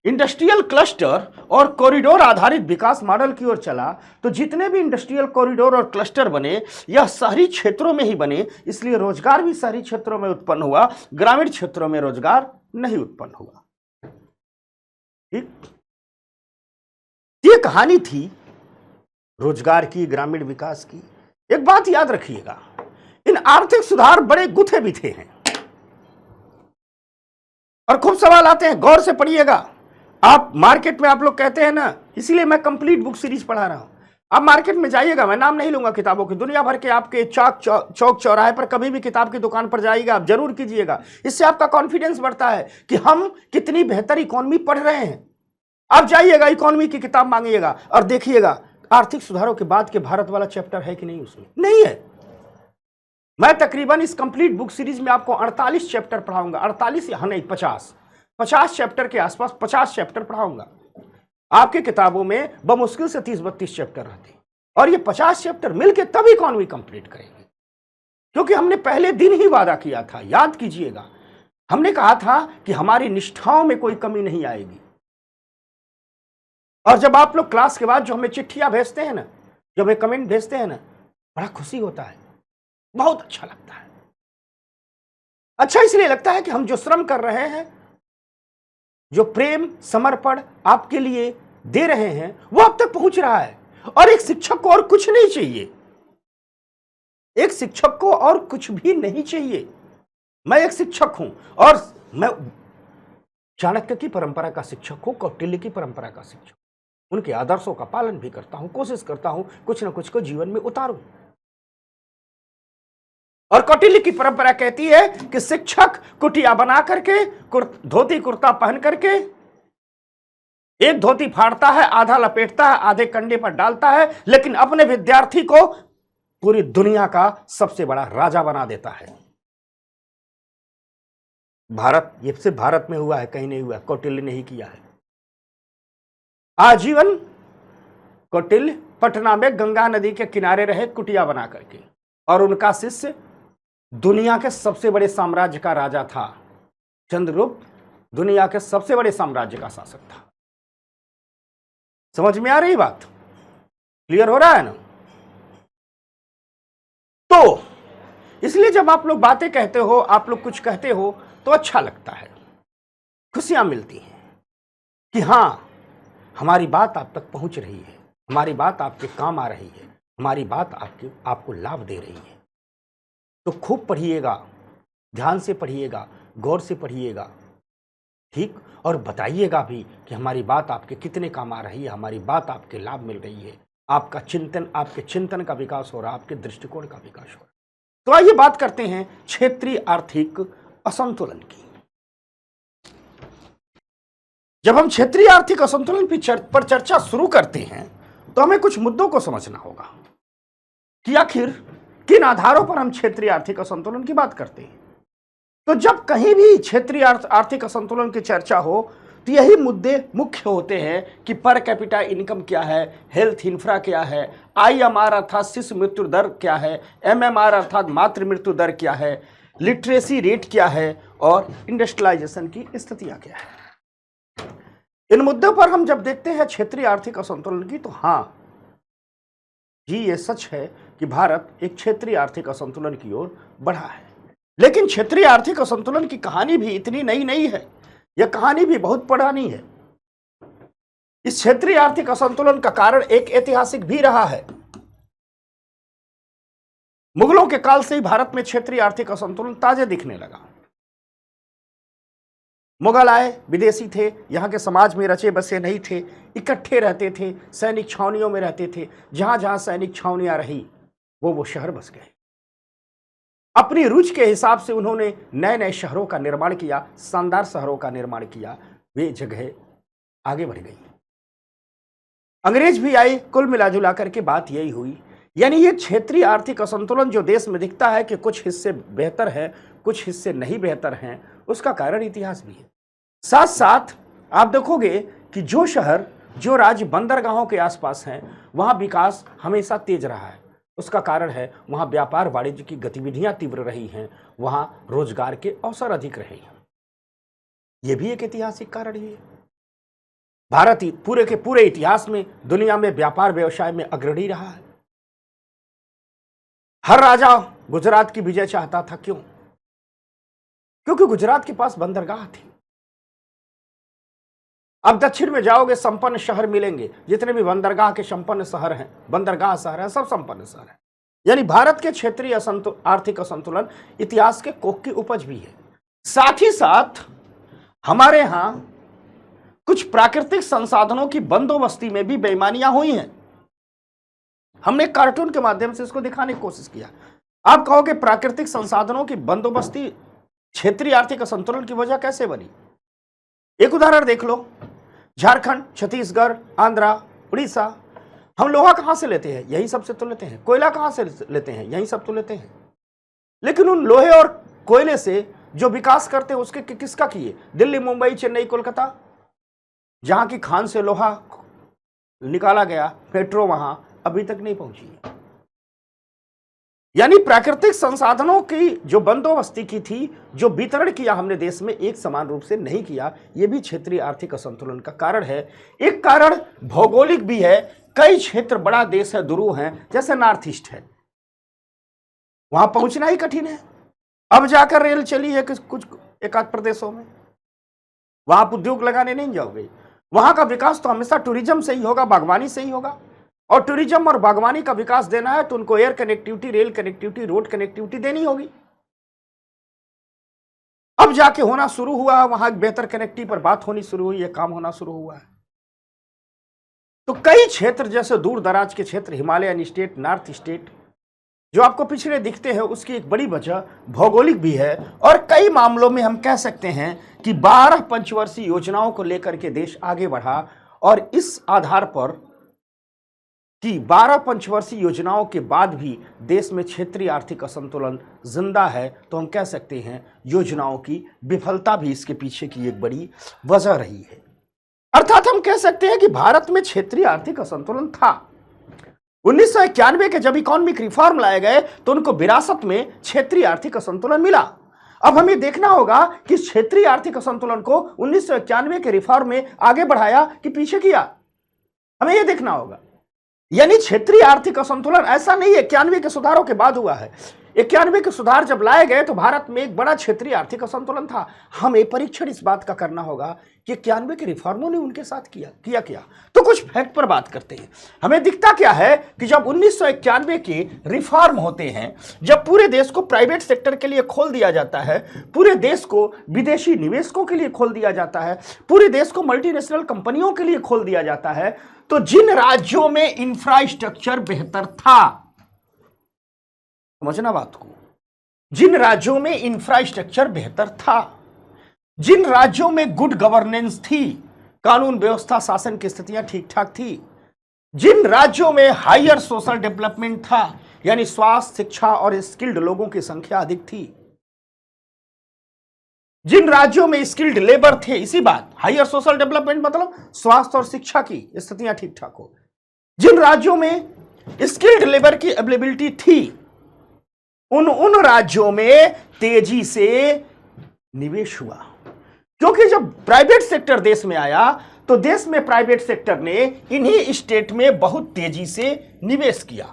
इंडस्ट्रियल क्लस्टर और कॉरिडोर आधारित विकास मॉडल की ओर चला, तो जितने भी इंडस्ट्रियल कॉरिडोर और क्लस्टर बने यह शहरी क्षेत्रों में ही बने, इसलिए रोजगार भी शहरी क्षेत्रों में उत्पन्न हुआ, ग्रामीण क्षेत्रों में रोजगार नहीं उत्पन्न हुआ। ठीक, ये कहानी थी रोजगार की, ग्रामीण विकास की। एक बात याद रखिएगा, इन आर्थिक सुधार बड़े गुथे बिथे हैं और खूब सवाल आते हैं, गौर से पढ़िएगा। आप मार्केट में आप लोग कहते हैं ना, इसीलिए मैं कंप्लीट बुक सीरीज पढ़ा रहा हूं। आप मार्केट में जाइएगा, मैं नाम नहीं लूंगा किताबों की, दुनिया भर के आपके चौक चौराहे पर कभी भी किताब की दुकान पर जाइएगा, आप जरूर कीजिएगा। इससे आपका कॉन्फिडेंस बढ़ता है कि हम कितनी बेहतर इकोनॉमी पढ़ रहे हैं। आप जाइएगा, इकोनॉमी की किताब मांगिएगा और देखिएगा आर्थिक सुधारों के बाद के भारत वाला चैप्टर है कि नहीं, उसमें नहीं है। मैं तकरीबन इस कंप्लीट बुक सीरीज में आपको 48 चैप्टर पढ़ाऊंगा, 48 या नहीं 50 चैप्टर के आसपास 50 चैप्टर पढ़ाऊंगा। आपके किताबों में बमुश्किल से 30-32 चैप्टर रहते और ये 50 चैप्टर मिलके तब इकोनॉमी कंप्लीट करेंगे, क्योंकि हमने पहले दिन ही वादा किया था, याद कीजिएगा। हमने कहा था कि हमारी निष्ठाओं में कोई कमी नहीं आएगी। और जब आप लोग क्लास के बाद जो हमें चिट्ठियां भेजते हैं ना, जो हमें कमेंट भेजते हैं ना, बड़ा खुशी होता है, बहुत अच्छा लगता है। अच्छा इसलिए लगता है कि हम जो श्रम कर रहे हैं, जो प्रेम समर्पण आपके लिए दे रहे हैं, वो अब तक पहुंच रहा है। और एक शिक्षक को और कुछ नहीं चाहिए, एक शिक्षक को और कुछ भी नहीं चाहिए। मैं एक शिक्षक हूं और मैं चाणक्य की परंपरा का शिक्षक हूं, कौटिल्य की परंपरा का शिक्षक, उनके आदर्शों का पालन भी करता हूं, कोशिश करता हूं कुछ ना कुछ को जीवन में उतारूं। और कौटिल्य की परंपरा कहती है कि शिक्षक कुटिया बना करके, धोती कुर्ता पहन करके, एक धोती फाड़ता है, आधा लपेटता है, आधे कंधे पर डालता है, लेकिन अपने विद्यार्थी को पूरी दुनिया का सबसे बड़ा राजा बना देता है। भारत, ये सिर्फ भारत में हुआ है, कहीं नहीं हुआ, कौटिल्य ने ही किया है। आजीवन कौटिल्य पटना में गंगा नदी के किनारे रहे कुटिया बना करके, और उनका शिष्य दुनिया के सबसे बड़े साम्राज्य का राजा था। चंद्रगुप्त दुनिया के सबसे बड़े साम्राज्य का शासक था। समझ में आ रही बात? क्लियर हो रहा है ना? तो इसलिए जब आप लोग बातें कहते हो, आप लोग कुछ कहते हो, तो अच्छा लगता है, खुशियां मिलती हैं कि हां हमारी बात आप तक पहुंच रही है, हमारी बात आपके काम आ रही है, हमारी बात आपको लाभ दे रही है। तो खूब पढ़िएगा, ध्यान से पढ़िएगा, गौर से पढ़िएगा, ठीक, और बताइएगा भी कि हमारी बात आपके कितने काम आ रही है, हमारी बात आपके लाभ मिल रही है, आपका चिंतन, आपके चिंतन का विकास हो रहा है, आपके दृष्टिकोण का विकास हो रहा है। तो आइए बात करते हैं क्षेत्रीय आर्थिक असंतुलन की। जब हम क्षेत्रीय आर्थिक असंतुलन पर चर्चा शुरू करते हैं तो हमें कुछ मुद्दों को समझना होगा कि आखिर किन आधारों पर हम क्षेत्रीय आर्थिक असंतुलन की बात करते हैं। तो जब कहीं भी क्षेत्रीय आर्थिक असंतुलन की चर्चा हो तो यही मुद्दे मुख्य होते हैं कि पर कैपिटा इनकम क्या है, हेल्थ इंफ्रा क्या है, IMR अर्थात शिशु मृत्यु दर क्या है, MMR अर्थात मातृ मृत्यु दर क्या है, लिटरेसी रेट क्या है और इंडस्ट्रियलाइजेशन की स्थितियां क्या है। इन मुद्दों पर हम जब देखते हैं क्षेत्रीय आर्थिक असंतुलन की, तो हाँ जी, ये सच है कि भारत एक क्षेत्रीय आर्थिक असंतुलन की ओर बढ़ा है। लेकिन क्षेत्रीय आर्थिक असंतुलन की कहानी भी इतनी नई नहीं है, यह कहानी भी बहुत पुरानी है। इस क्षेत्रीय आर्थिक असंतुलन का कारण एक ऐतिहासिक भी रहा है। मुगलों के काल से ही भारत में क्षेत्रीय आर्थिक असंतुलन ताजे दिखने लगा। मुगल आए, विदेशी थे, यहां के समाज में रचे बसे नहीं थे, इकट्ठे रहते थे, सैनिक छावनियों में रहते थे। जहां जहां सैनिक छावनियां रही वो शहर बस गए। अपनी रुचि के हिसाब से उन्होंने नए नए शहरों का निर्माण किया, शानदार शहरों का निर्माण किया। वे जगह आगे बढ़ गई। अंग्रेज भी आए, कुल मिलाजुला करके बात यही हुई। यानी ये क्षेत्रीय आर्थिक असंतुलन जो देश में दिखता है कि कुछ हिस्से बेहतर हैं, कुछ हिस्से नहीं बेहतर हैं, उसका कारण इतिहास भी है। साथ साथ आप देखोगे कि जो शहर, जो राज्य बंदरगाहों के आसपास हैं, वहां विकास हमेशा तेज रहा है। उसका कारण है वहां व्यापार वाणिज्य की गतिविधियां तीव्र रही हैं, वहां रोजगार के अवसर अधिक रहे हैं। यह भी एक ऐतिहासिक कारण ही है। भारत पूरे के पूरे इतिहास में दुनिया में व्यापार व्यवसाय में अग्रणी रहा है। हर राजा गुजरात की विजय चाहता था। क्यों? क्योंकि गुजरात के पास बंदरगाह थी। अब दक्षिण में जाओगे, संपन्न शहर मिलेंगे, जितने भी बंदरगाह के संपन्न शहर हैं, बंदरगाह शहर हैं, सब संपन्न शहर हैं। यानी भारत के क्षेत्रीय आर्थिक असंतुलन इतिहास के कोख की उपज भी है। साथ ही साथ हमारे यहां कुछ प्राकृतिक संसाधनों की बंदोबस्ती में भी बेईमानियां हुई हैं। हमने कार्टून के माध्यम से इसको दिखाने की कोशिश किया। आप कहोगे प्राकृतिक संसाधनों की बंदोबस्ती क्षेत्रीय आर्थिक असंतुलन की वजह कैसे बनी? एक उदाहरण देख लो, झारखंड, छत्तीसगढ़, आंध्रा, उड़ीसा। हम लोहा कहां से लेते हैं? यही सबसे तो लेते हैं। कोयला कहां से लेते हैं? यही सब तो लेते हैं। लेकिन उन लोहे और कोयले से जो विकास करते हैं उसके किसका किए? दिल्ली, मुंबई, चेन्नई, कोलकाता, जहां की खान से लोहा निकाला गया, मेट्रो वहां अभी तक नहीं पहुंची है। यानी प्राकृतिक संसाधनों की जो बंदोबस्ती की थी, जो वितरण किया हमने देश में, एक समान रूप से नहीं किया। यह भी क्षेत्रीय आर्थिक असंतुलन का कारण है। एक कारण भौगोलिक भी है। कई क्षेत्र, बड़ा देश है, दुरूह हैं, जैसे नॉर्थ ईस्ट है, वहां पहुंचना ही कठिन है। अब जाकर रेल चली है कुछ एक आध प्रदेशों में, वहां आप उद्योग लगाने नहीं जाओगे। वहां का विकास तो हमेशा टूरिज्म से ही होगा, बागवानी से ही होगा। और टूरिज्म और बागवानी का विकास देना है तो उनको air connectivity, rail connectivity, road connectivity देनी होगी। अब जाके होना शुरू हुआ है, वहां बेहतर कनेक्टिविटी पर बात होनी शुरू हुई है, काम होना शुरू हुआ है। तो कई क्षेत्र, जैसे दूर दराज के क्षेत्र, हिमालयन स्टेट, नॉर्थ स्टेट, जो आपको पिछड़े दिखते हैं, उसकी एक बड़ी वजह भौगोलिक भी है। और कई मामलों में हम कह सकते हैं कि 12 पंचवर्षीय योजनाओं को लेकर के देश आगे बढ़ा। और इस आधार पर कि 12 पंचवर्षीय योजनाओं के बाद भी देश में क्षेत्रीय आर्थिक असंतुलन जिंदा है, तो हम कह सकते हैं योजनाओं की विफलता भी इसके पीछे की एक बड़ी वजह रही है। अर्थात हम कह सकते हैं कि भारत में क्षेत्रीय आर्थिक असंतुलन था। 1991 के जब इकोनॉमिक रिफॉर्म लाए गए तो उनको विरासत में क्षेत्रीय आर्थिक असंतुलन मिला। अब हमें देखना होगा कि क्षेत्रीय आर्थिक असंतुलन को 1991 के रिफॉर्म में आगे बढ़ाया कि पीछे किया, हमें यह देखना होगा। यानी क्षेत्रीय आर्थिक असंतुलन ऐसा नहीं है 91 के सुधारों के बाद हुआ है। 91 के सुधार जब लाए गए तो भारत में एक बड़ा क्षेत्रीय आर्थिक असंतुलन था। हमें परीक्षण इस बात का करना होगा कि 91 के रिफॉर्मों ने उनके साथ किया। तो कुछ फैक्ट पर बात करते हैं। हमें दिखता क्या है कि जब 1991 के रिफॉर्म होते हैं, जब पूरे देश को प्राइवेट सेक्टर के लिए खोल दिया जाता है, पूरे देश को विदेशी निवेशकों के लिए खोल दिया जाता है, पूरे देश को मल्टीनेशनल कंपनियों के लिए खोल दिया जाता है, तो जिन राज्यों में इंफ्रास्ट्रक्चर बेहतर था, समझना बात को, जिन राज्यों में इंफ्रास्ट्रक्चर बेहतर था, जिन राज्यों में गुड गवर्नेंस थी, कानून व्यवस्था शासन की स्थितियां ठीक ठाक थी, जिन राज्यों में हायर सोशल डेवलपमेंट था, यानी स्वास्थ्य, शिक्षा और स्किल्ड लोगों की संख्या अधिक थी, जिन राज्यों में स्किल्ड लेबर थे, इसी बात हायर सोशल डेवलपमेंट मतलब स्वास्थ्य और शिक्षा की स्थितियां ठीक ठाक हो, जिन राज्यों में स्किल्ड लेबर की अवेलेबिलिटी थी, उन राज्यों में तेजी से निवेश हुआ। क्योंकि जब प्राइवेट सेक्टर देश में आया तो देश में प्राइवेट सेक्टर ने इन्हीं स्टेट में बहुत तेजी से निवेश किया,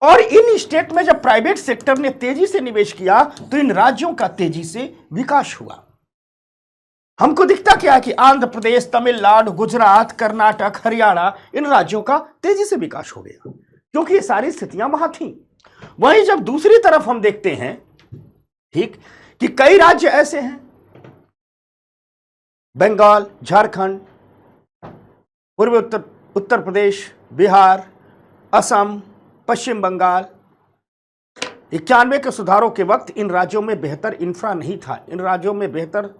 और इन स्टेट में जब प्राइवेट सेक्टर ने तेजी से निवेश किया तो इन राज्यों का तेजी से विकास हुआ। हमको दिखता क्या कि आंध्र प्रदेश, तमिलनाडु, गुजरात, कर्नाटक, हरियाणा, इन राज्यों का तेजी से विकास हो गया क्योंकि ये सारी स्थितियां वहां थी। वहीं जब दूसरी तरफ हम देखते हैं, ठीक, कि कई राज्य ऐसे हैं, बंगाल, झारखंड, पूर्वी उत्तर प्रदेश, बिहार, असम, पश्चिम बंगाल, 91 के सुधारों के वक्त इन राज्यों में बेहतर इंफ्रा नहीं था, इन राज्यों में बेहतर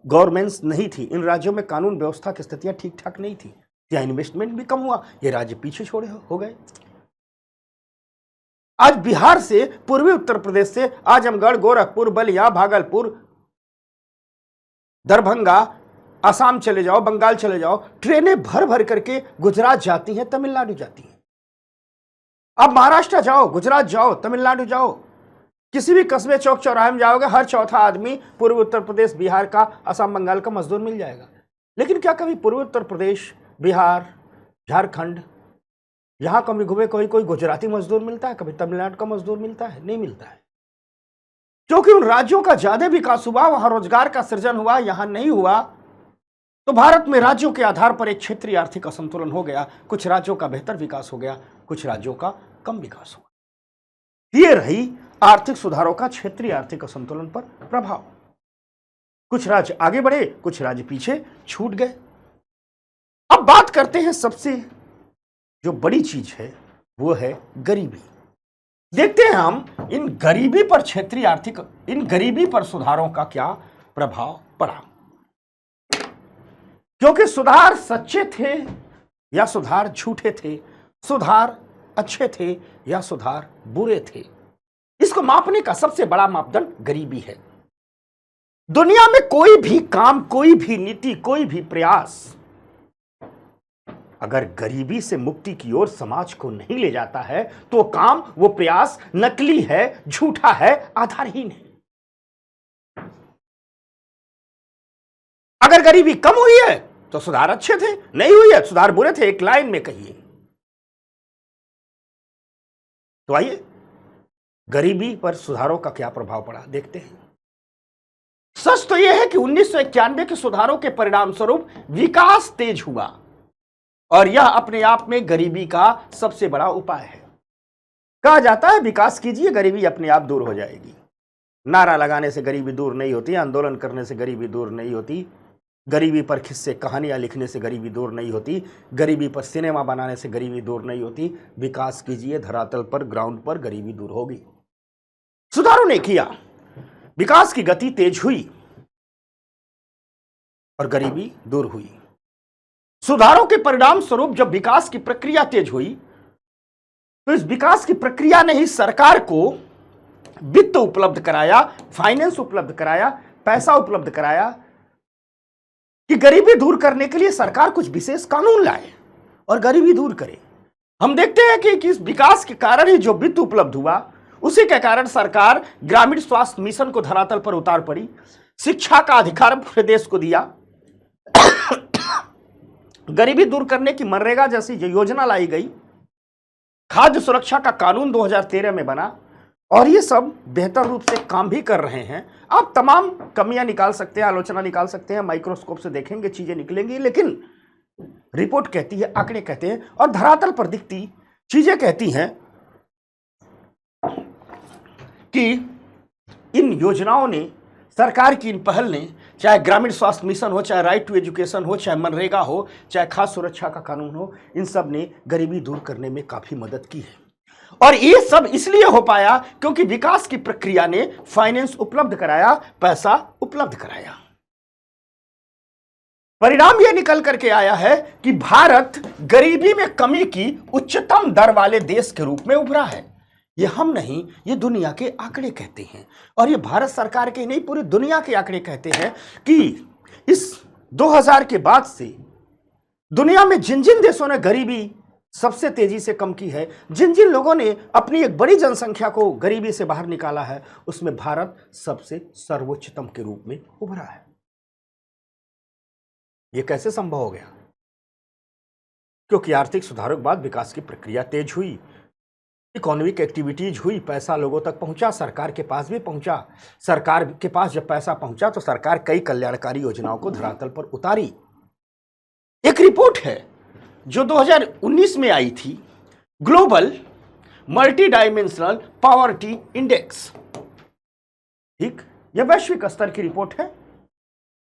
गवर्नेंस नहीं थी, इन राज्यों में कानून व्यवस्था की स्थितियां ठीक ठाक नहीं थी, यहाँ इन्वेस्टमेंट भी कम हुआ, ये राज्य पीछे छोड़े हो गए। आज बिहार से, पूर्वी उत्तर प्रदेश से आजमगढ़, गोरखपुर, बलिया, भागलपुर, दरभंगा, असम चले जाओ, बंगाल चले जाओ, ट्रेनें भर भर करके गुजरात जाती हैं, तमिलनाडु जाती हैं। अब महाराष्ट्र जाओ, गुजरात जाओ, तमिलनाडु जाओ, किसी भी कस्बे चौक चौराहे में जाओगे, हर चौथा आदमी पूर्वी उत्तर प्रदेश, बिहार का, असम, बंगाल का मजदूर मिल जाएगा। लेकिन क्या कभी पूर्वी उत्तर प्रदेश, बिहार, झारखंड, यहां कभी घूमे कोई गुजराती मजदूर मिलता है? कभी तमिलनाडु का मजदूर मिलता है? नहीं मिलता है। क्योंकि उन राज्यों का ज्यादा विकास हुआ, वहां रोजगार का सृजन हुआ, यहां नहीं हुआ। तो भारत में राज्यों के आधार पर एक क्षेत्रीय आर्थिक असंतुलन हो गया, कुछ राज्यों का बेहतर विकास हो गया, कुछ राज्यों का कम विकास हुआ। ये रही आर्थिक सुधारों का क्षेत्रीय आर्थिक असंतुलन पर प्रभाव। कुछ राज्य आगे बढ़े, कुछ राज्य पीछे छूट गए। अब बात करते हैं सबसे जो बड़ी चीज है, वो है गरीबी। देखते हैं हम इन गरीबी पर क्षेत्रीय आर्थिक, इन गरीबी पर सुधारों का क्या प्रभाव पड़ा। क्योंकि सुधार सच्चे थे या सुधार झूठे थे, सुधार अच्छे थे या सुधार बुरे थे, इसको मापने का सबसे बड़ा मापदंड गरीबी है। दुनिया में कोई भी काम, कोई भी नीति, कोई भी प्रयास अगर गरीबी से मुक्ति की ओर समाज को नहीं ले जाता है तो काम, वो प्रयास नकली है, झूठा है, आधारहीन है। अगर गरीबी कम हुई है तो सुधार अच्छे थे, नहीं हुई है सुधार बुरे थे, एक लाइन में कहिए। तो आइए गरीबी पर सुधारों का क्या प्रभाव पड़ा देखते हैं। सच तो यह है कि 1991 के सुधारों के परिणाम स्वरूप विकास तेज हुआ, और यह अपने आप में गरीबी का सबसे बड़ा उपाय है। कहा जाता है विकास कीजिए, गरीबी अपने आप दूर हो जाएगी। नारा लगाने से गरीबी दूर नहीं होती, आंदोलन करने से गरीबी दूर नहीं होती, गरीबी पर किस्से कहानियां लिखने से गरीबी दूर नहीं होती, गरीबी पर सिनेमा बनाने से गरीबी दूर नहीं होती। विकास कीजिए, धरातल पर, ग्राउंड पर गरीबी दूर होगी। सुधारों ने किया, विकास की गति तेज हुई और गरीबी दूर हुई। सुधारों के परिणाम स्वरूप जब विकास की प्रक्रिया तेज हुई तो इस विकास की प्रक्रिया ने ही सरकार को वित्त उपलब्ध कराया, फाइनेंस उपलब्ध कराया, पैसा उपलब्ध कराया कि गरीबी दूर करने के लिए सरकार कुछ विशेष कानून लाए और गरीबी दूर करे। हम देखते हैं कि इस विकास के कारण ही जो वित्त उपलब्ध हुआ, उसी के कारण सरकार ग्रामीण स्वास्थ्य मिशन को धरातल पर उतार पड़ी, शिक्षा का अधिकार पूरे देश को दिया, गरीबी दूर करने की मनरेगा जैसी योजना लाई गई, खाद्य सुरक्षा का कानून 2013 में बना, और ये सब बेहतर रूप से काम भी कर रहे हैं। आप तमाम कमियां निकाल सकते हैं, आलोचना निकाल सकते हैं, माइक्रोस्कोप से देखेंगे चीजें निकलेंगी, लेकिन रिपोर्ट कहती है, आंकड़े कहते हैं, और धरातल पर दिखती चीजें कहती हैं कि इन योजनाओं ने, सरकार की इन पहल ने, चाहे ग्रामीण स्वास्थ्य मिशन हो, चाहे राइट टू एजुकेशन हो, चाहे मनरेगा हो, चाहे खाद्य सुरक्षा का कानून हो, इन सब ने गरीबी दूर करने में काफी मदद की है। और ये सब इसलिए हो पाया क्योंकि विकास की प्रक्रिया ने फाइनेंस उपलब्ध कराया, पैसा उपलब्ध कराया। परिणाम यह निकल करके आया है कि भारत गरीबी में कमी की उच्चतम दर वाले देश के रूप में उभरा है। ये हम नहीं, ये दुनिया के आंकड़े कहते हैं। और ये भारत सरकार के नहीं, पूरी दुनिया के आंकड़े कहते हैं कि इस 2000 के बाद से दुनिया में जिन जिन देशों ने गरीबी सबसे तेजी से कम की है, जिन जिन लोगों ने अपनी एक बड़ी जनसंख्या को गरीबी से बाहर निकाला है, उसमें भारत सबसे सर्वोच्चतम के रूप में उभरा है। यह कैसे संभव हो गया? क्योंकि आर्थिक सुधारों के बाद विकास की प्रक्रिया तेज हुई, इकोनॉमिक एक्टिविटीज हुई, पैसा लोगों तक पहुंचा, सरकार के पास भी पहुंचा। सरकार के पास जब पैसा पहुंचा तो सरकार कई कल्याणकारी योजनाओं को धरातल पर उतारी। एक रिपोर्ट है जो 2019 में आई थी, global multi dimensional poverty index. ठीक, यह वैश्विक स्तर की रिपोर्ट है।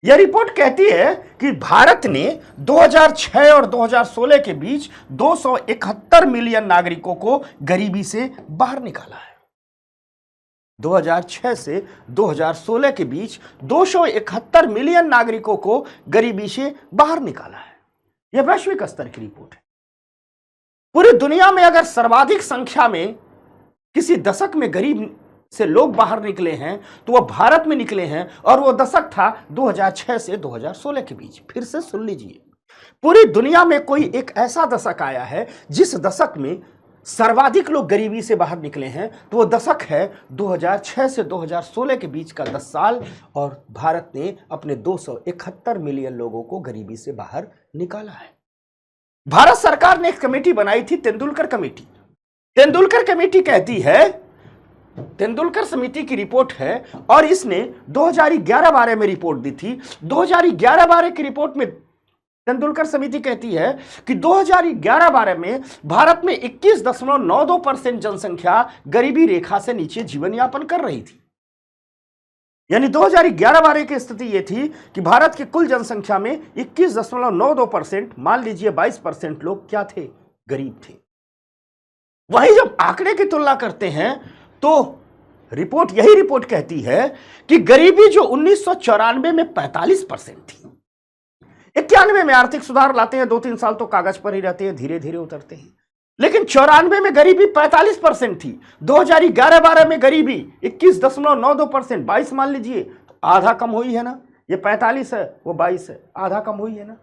यह रिपोर्ट कहती है कि भारत ने 2006 और 2016 के बीच 271 मिलियन नागरिकों को गरीबी से बाहर निकाला है। 2006 से 2016 के बीच 271 मिलियन नागरिकों को गरीबी से बाहर निकाला है। यह वैश्विक स्तर की रिपोर्ट है। पूरी दुनिया में अगर सर्वाधिक संख्या में किसी दशक में गरीब से लोग बाहर निकले हैं तो वह भारत में निकले हैं, और वह दशक था 2006 से 2016 के बीच। फिर से सुन लीजिए, पूरी दुनिया में कोई एक ऐसा दशक आया है जिस दशक में सर्वाधिक लोग गरीबी से बाहर निकले हैं, तो वह दशक है 2006 से 2016 के बीच का 10 साल, और भारत ने अपने 271 मिलियन लोगों को गरीबी से बाहर निकाला है। भारत सरकार ने एक कमेटी बनाई थी, तेंदुलकर कमेटी। तेंदुलकर कमेटी कहती है, तेंदुलकर समिति की रिपोर्ट है, और इसने 2011-12 में रिपोर्ट दी थी। 2011-12 की रिपोर्ट में तेंदुलकर समिति कहती है कि 2011-12 में भारत में 21.92% जनसंख्या गरीबी रेखा से नीचे जीवन यापन कर रही थी। यानी 2011-12 की स्थिति यह थी कि भारत की कुल जनसंख्या में 21.92%, मान लीजिए 22% लोग क्या थे? गरीब थे। वहीं जब आंकड़े की तुलना करते हैं तो यही रिपोर्ट कहती है कि गरीबी जो 1994 में 45% थी, 91 में आर्थिक सुधार लाते हैं, 2-3 साल तो कागज पर ही रहते हैं, धीरे धीरे उतरते हैं, लेकिन 94 में गरीबी 45% थी। 2011-12 में गरीबी 21.92%, 22 मान लीजिए, तो आधा कम हुई है ना। ये 45 है, वो 22 है, आधा कम हुई है ना।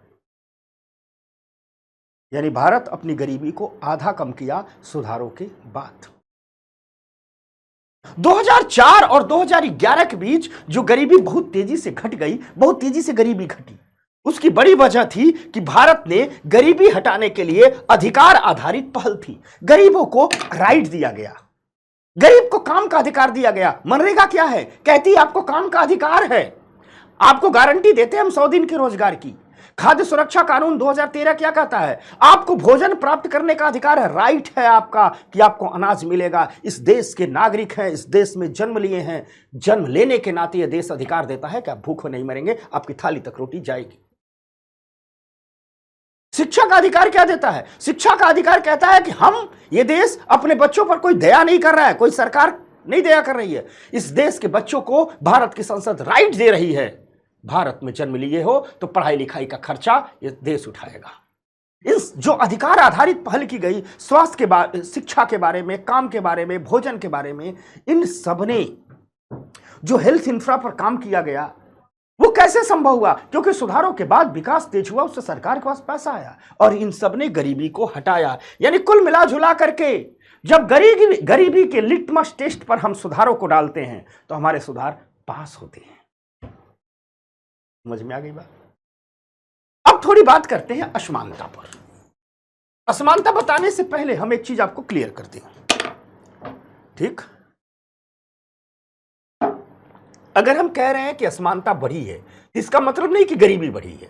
यानी भारत अपनी गरीबी को आधा कम किया सुधारों के बाद। 2004 और 2011 के बीच जो गरीबी बहुत तेजी से घट गई, बहुत तेजी से गरीबी घटी, उसकी बड़ी वजह थी कि भारत ने गरीबी हटाने के लिए अधिकार आधारित पहल थी। गरीबों को राइट दिया गया, गरीब को काम का अधिकार दिया गया। मनरेगा क्या है? कहती है आपको काम का अधिकार है, आपको गारंटी देते हैं हम 100 दिन के रोजगार की। खाद्य सुरक्षा कानून 2013 क्या कहता है? आपको भोजन प्राप्त करने का अधिकार है, राइट है आपका कि आपको अनाज मिलेगा। इस देश के नागरिक हैं, इस देश में जन्म लिए हैं, जन्म लेने के नाते यह देश अधिकार देता है कि आप भूखे नहीं मरेंगे, आपकी थाली तक रोटी जाएगी। शिक्षा का अधिकार क्या देता है? शिक्षा का अधिकार कहता है कि हम, ये देश अपने बच्चों पर कोई दया नहीं कर रहा है, कोई सरकार नहीं दया कर रही है, इस देश के बच्चों को भारत की संसद राइट दे रही है। भारत में जन्म लिए हो तो पढ़ाई लिखाई का खर्चा ये देश उठाएगा। इस जो अधिकार आधारित पहल की गई, स्वास्थ्य के बारे, शिक्षा के बारे में, काम के बारे में, भोजन के बारे में, इन सब ने जो हेल्थ इंफ्रा पर काम किया गया, वो कैसे संभव हुआ? क्योंकि सुधारों के बाद विकास तेज हुआ, उससे सरकार के पास पैसा आया और इन सब ने गरीबी को हटाया। यानी कुल मिला जुला करके जब गरीबी के लिटमस टेस्ट पर हम सुधारों को डालते हैं तो हमारे सुधार पास होते हैं। समझ में आ गई बात? अब थोड़ी बात करते हैं असमानता पर। असमानता बताने से पहले हम एक चीज आपको क्लियर करते हैं, ठीक? अगर हम कह रहे हैं कि असमानता बढ़ी है, इसका मतलब नहीं कि गरीबी बढ़ी है।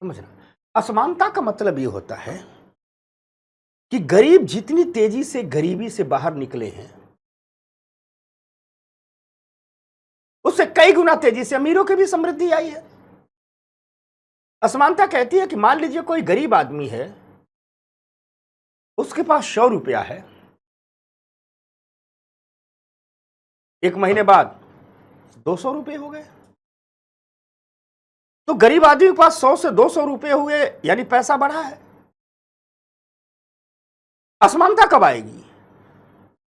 समझना, असमानता का मतलब यह होता है कि गरीब जितनी तेजी से गरीबी से बाहर निकले हैं, उससे कई गुना तेजी से अमीरों की भी समृद्धि आई है। असमानता कहती है कि मान लीजिए कोई गरीब आदमी है, उसके पास 100 रुपया है, एक महीने बाद 200 रुपये हो गए, तो गरीब आदमी के पास 100 से 200 रुपये हुए, यानी पैसा बढ़ा है। असमानता कब आएगी?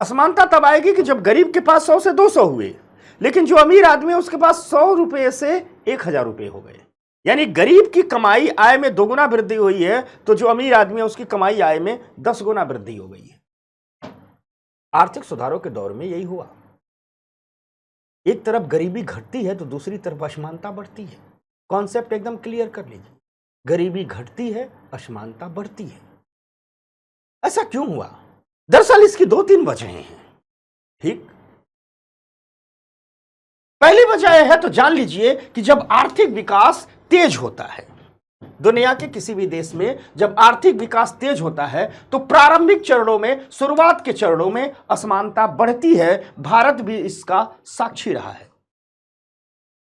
असमानता तब आएगी कि जब गरीब के पास 100 से 200 हुए, लेकिन जो अमीर आदमी है उसके पास 100 रुपए से 1000 रुपए हो गए। यानी गरीब की कमाई आय में 2 गुना वृद्धि हुई है, तो जो अमीर आदमी है उसकी कमाई आय में 10 गुना वृद्धि हो गई है। आर्थिक सुधारों के दौर में यही हुआ। एक तरफ गरीबी घटती है तो दूसरी तरफ असमानता बढ़ती है। कॉन्सेप्ट एकदम क्लियर कर लीजिए, गरीबी घटती है, असमानता बढ़ती है। ऐसा क्यों हुआ? दरअसल इसकी 2-3 वजहें हैं। ठीक, पहली वजह यह है तो जान लीजिए कि जब आर्थिक विकास तेज होता है, दुनिया के किसी भी देश में जब आर्थिक विकास तेज होता है तो प्रारंभिक चरणों में, शुरुआत के चरणों में असमानता बढ़ती है। भारत भी इसका साक्षी रहा है।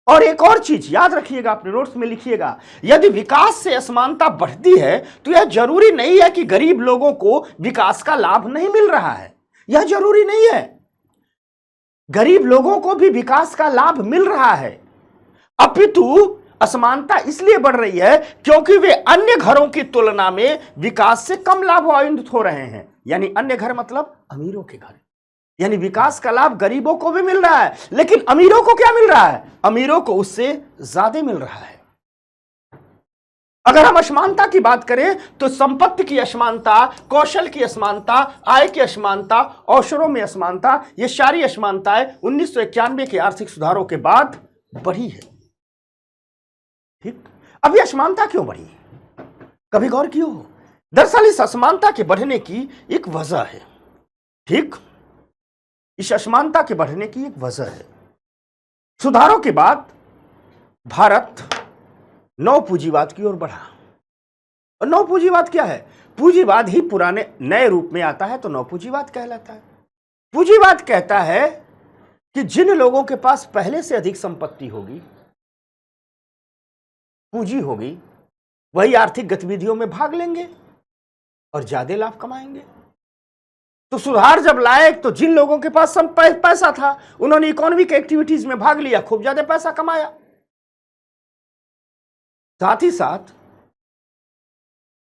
और एक और चीज याद रखिएगा, अपने नोट्स में लिखिएगा, यदि विकास से असमानता बढ़ती है तो यह जरूरी नहीं है कि गरीब लोगों को विकास का लाभ नहीं मिल रहा है। यह जरूरी नहीं है, गरीब लोगों को भी विकास का लाभ मिल रहा है, अपितु असमानता इसलिए बढ़ रही है क्योंकि वे अन्य घरों की तुलना में विकास से कम लाभान्वित हो रहे हैं। यानी अन्य घर मतलब अमीरों के घर। यानी विकास का लाभ गरीबों को भी मिल रहा है, लेकिन अमीरों को क्या मिल रहा है? अमीरों को उससे ज्यादा मिल रहा है। अगर हम असमानता की बात करें तो संपत्ति की असमानता, कौशल की असमानता, आय की असमानता, अवसरों में असमानता, ये सारी असमानताएं 1991 के आर्थिक सुधारों के बाद बढ़ी है। ठीक, अब ये असमानता क्यों बढ़ी? कभी गौर किया हो? दरअसल इस असमानता के बढ़ने की एक वजह है। ठीक, इस असमानता के बढ़ने की एक वजह है। सुधारों के बाद भारत नव पूंजीवाद की ओर बढ़ा। और नव पूंजीवाद क्या है? पूंजीवाद ही पुराने नए रूप में आता है तो नव पूंजीवाद कहलाता है। पूंजीवाद कहता है कि जिन लोगों के पास पहले से अधिक संपत्ति होगी, पूंजी होगी, वही आर्थिक गतिविधियों में भाग लेंगे और ज्यादा लाभ कमाएंगे। तो सुधार जब लाए तो जिन लोगों के पास पैसा था उन्होंने इकोनॉमिक एक्टिविटीज में भाग लिया, खूब ज्यादा पैसा कमाया। साथ ही साथ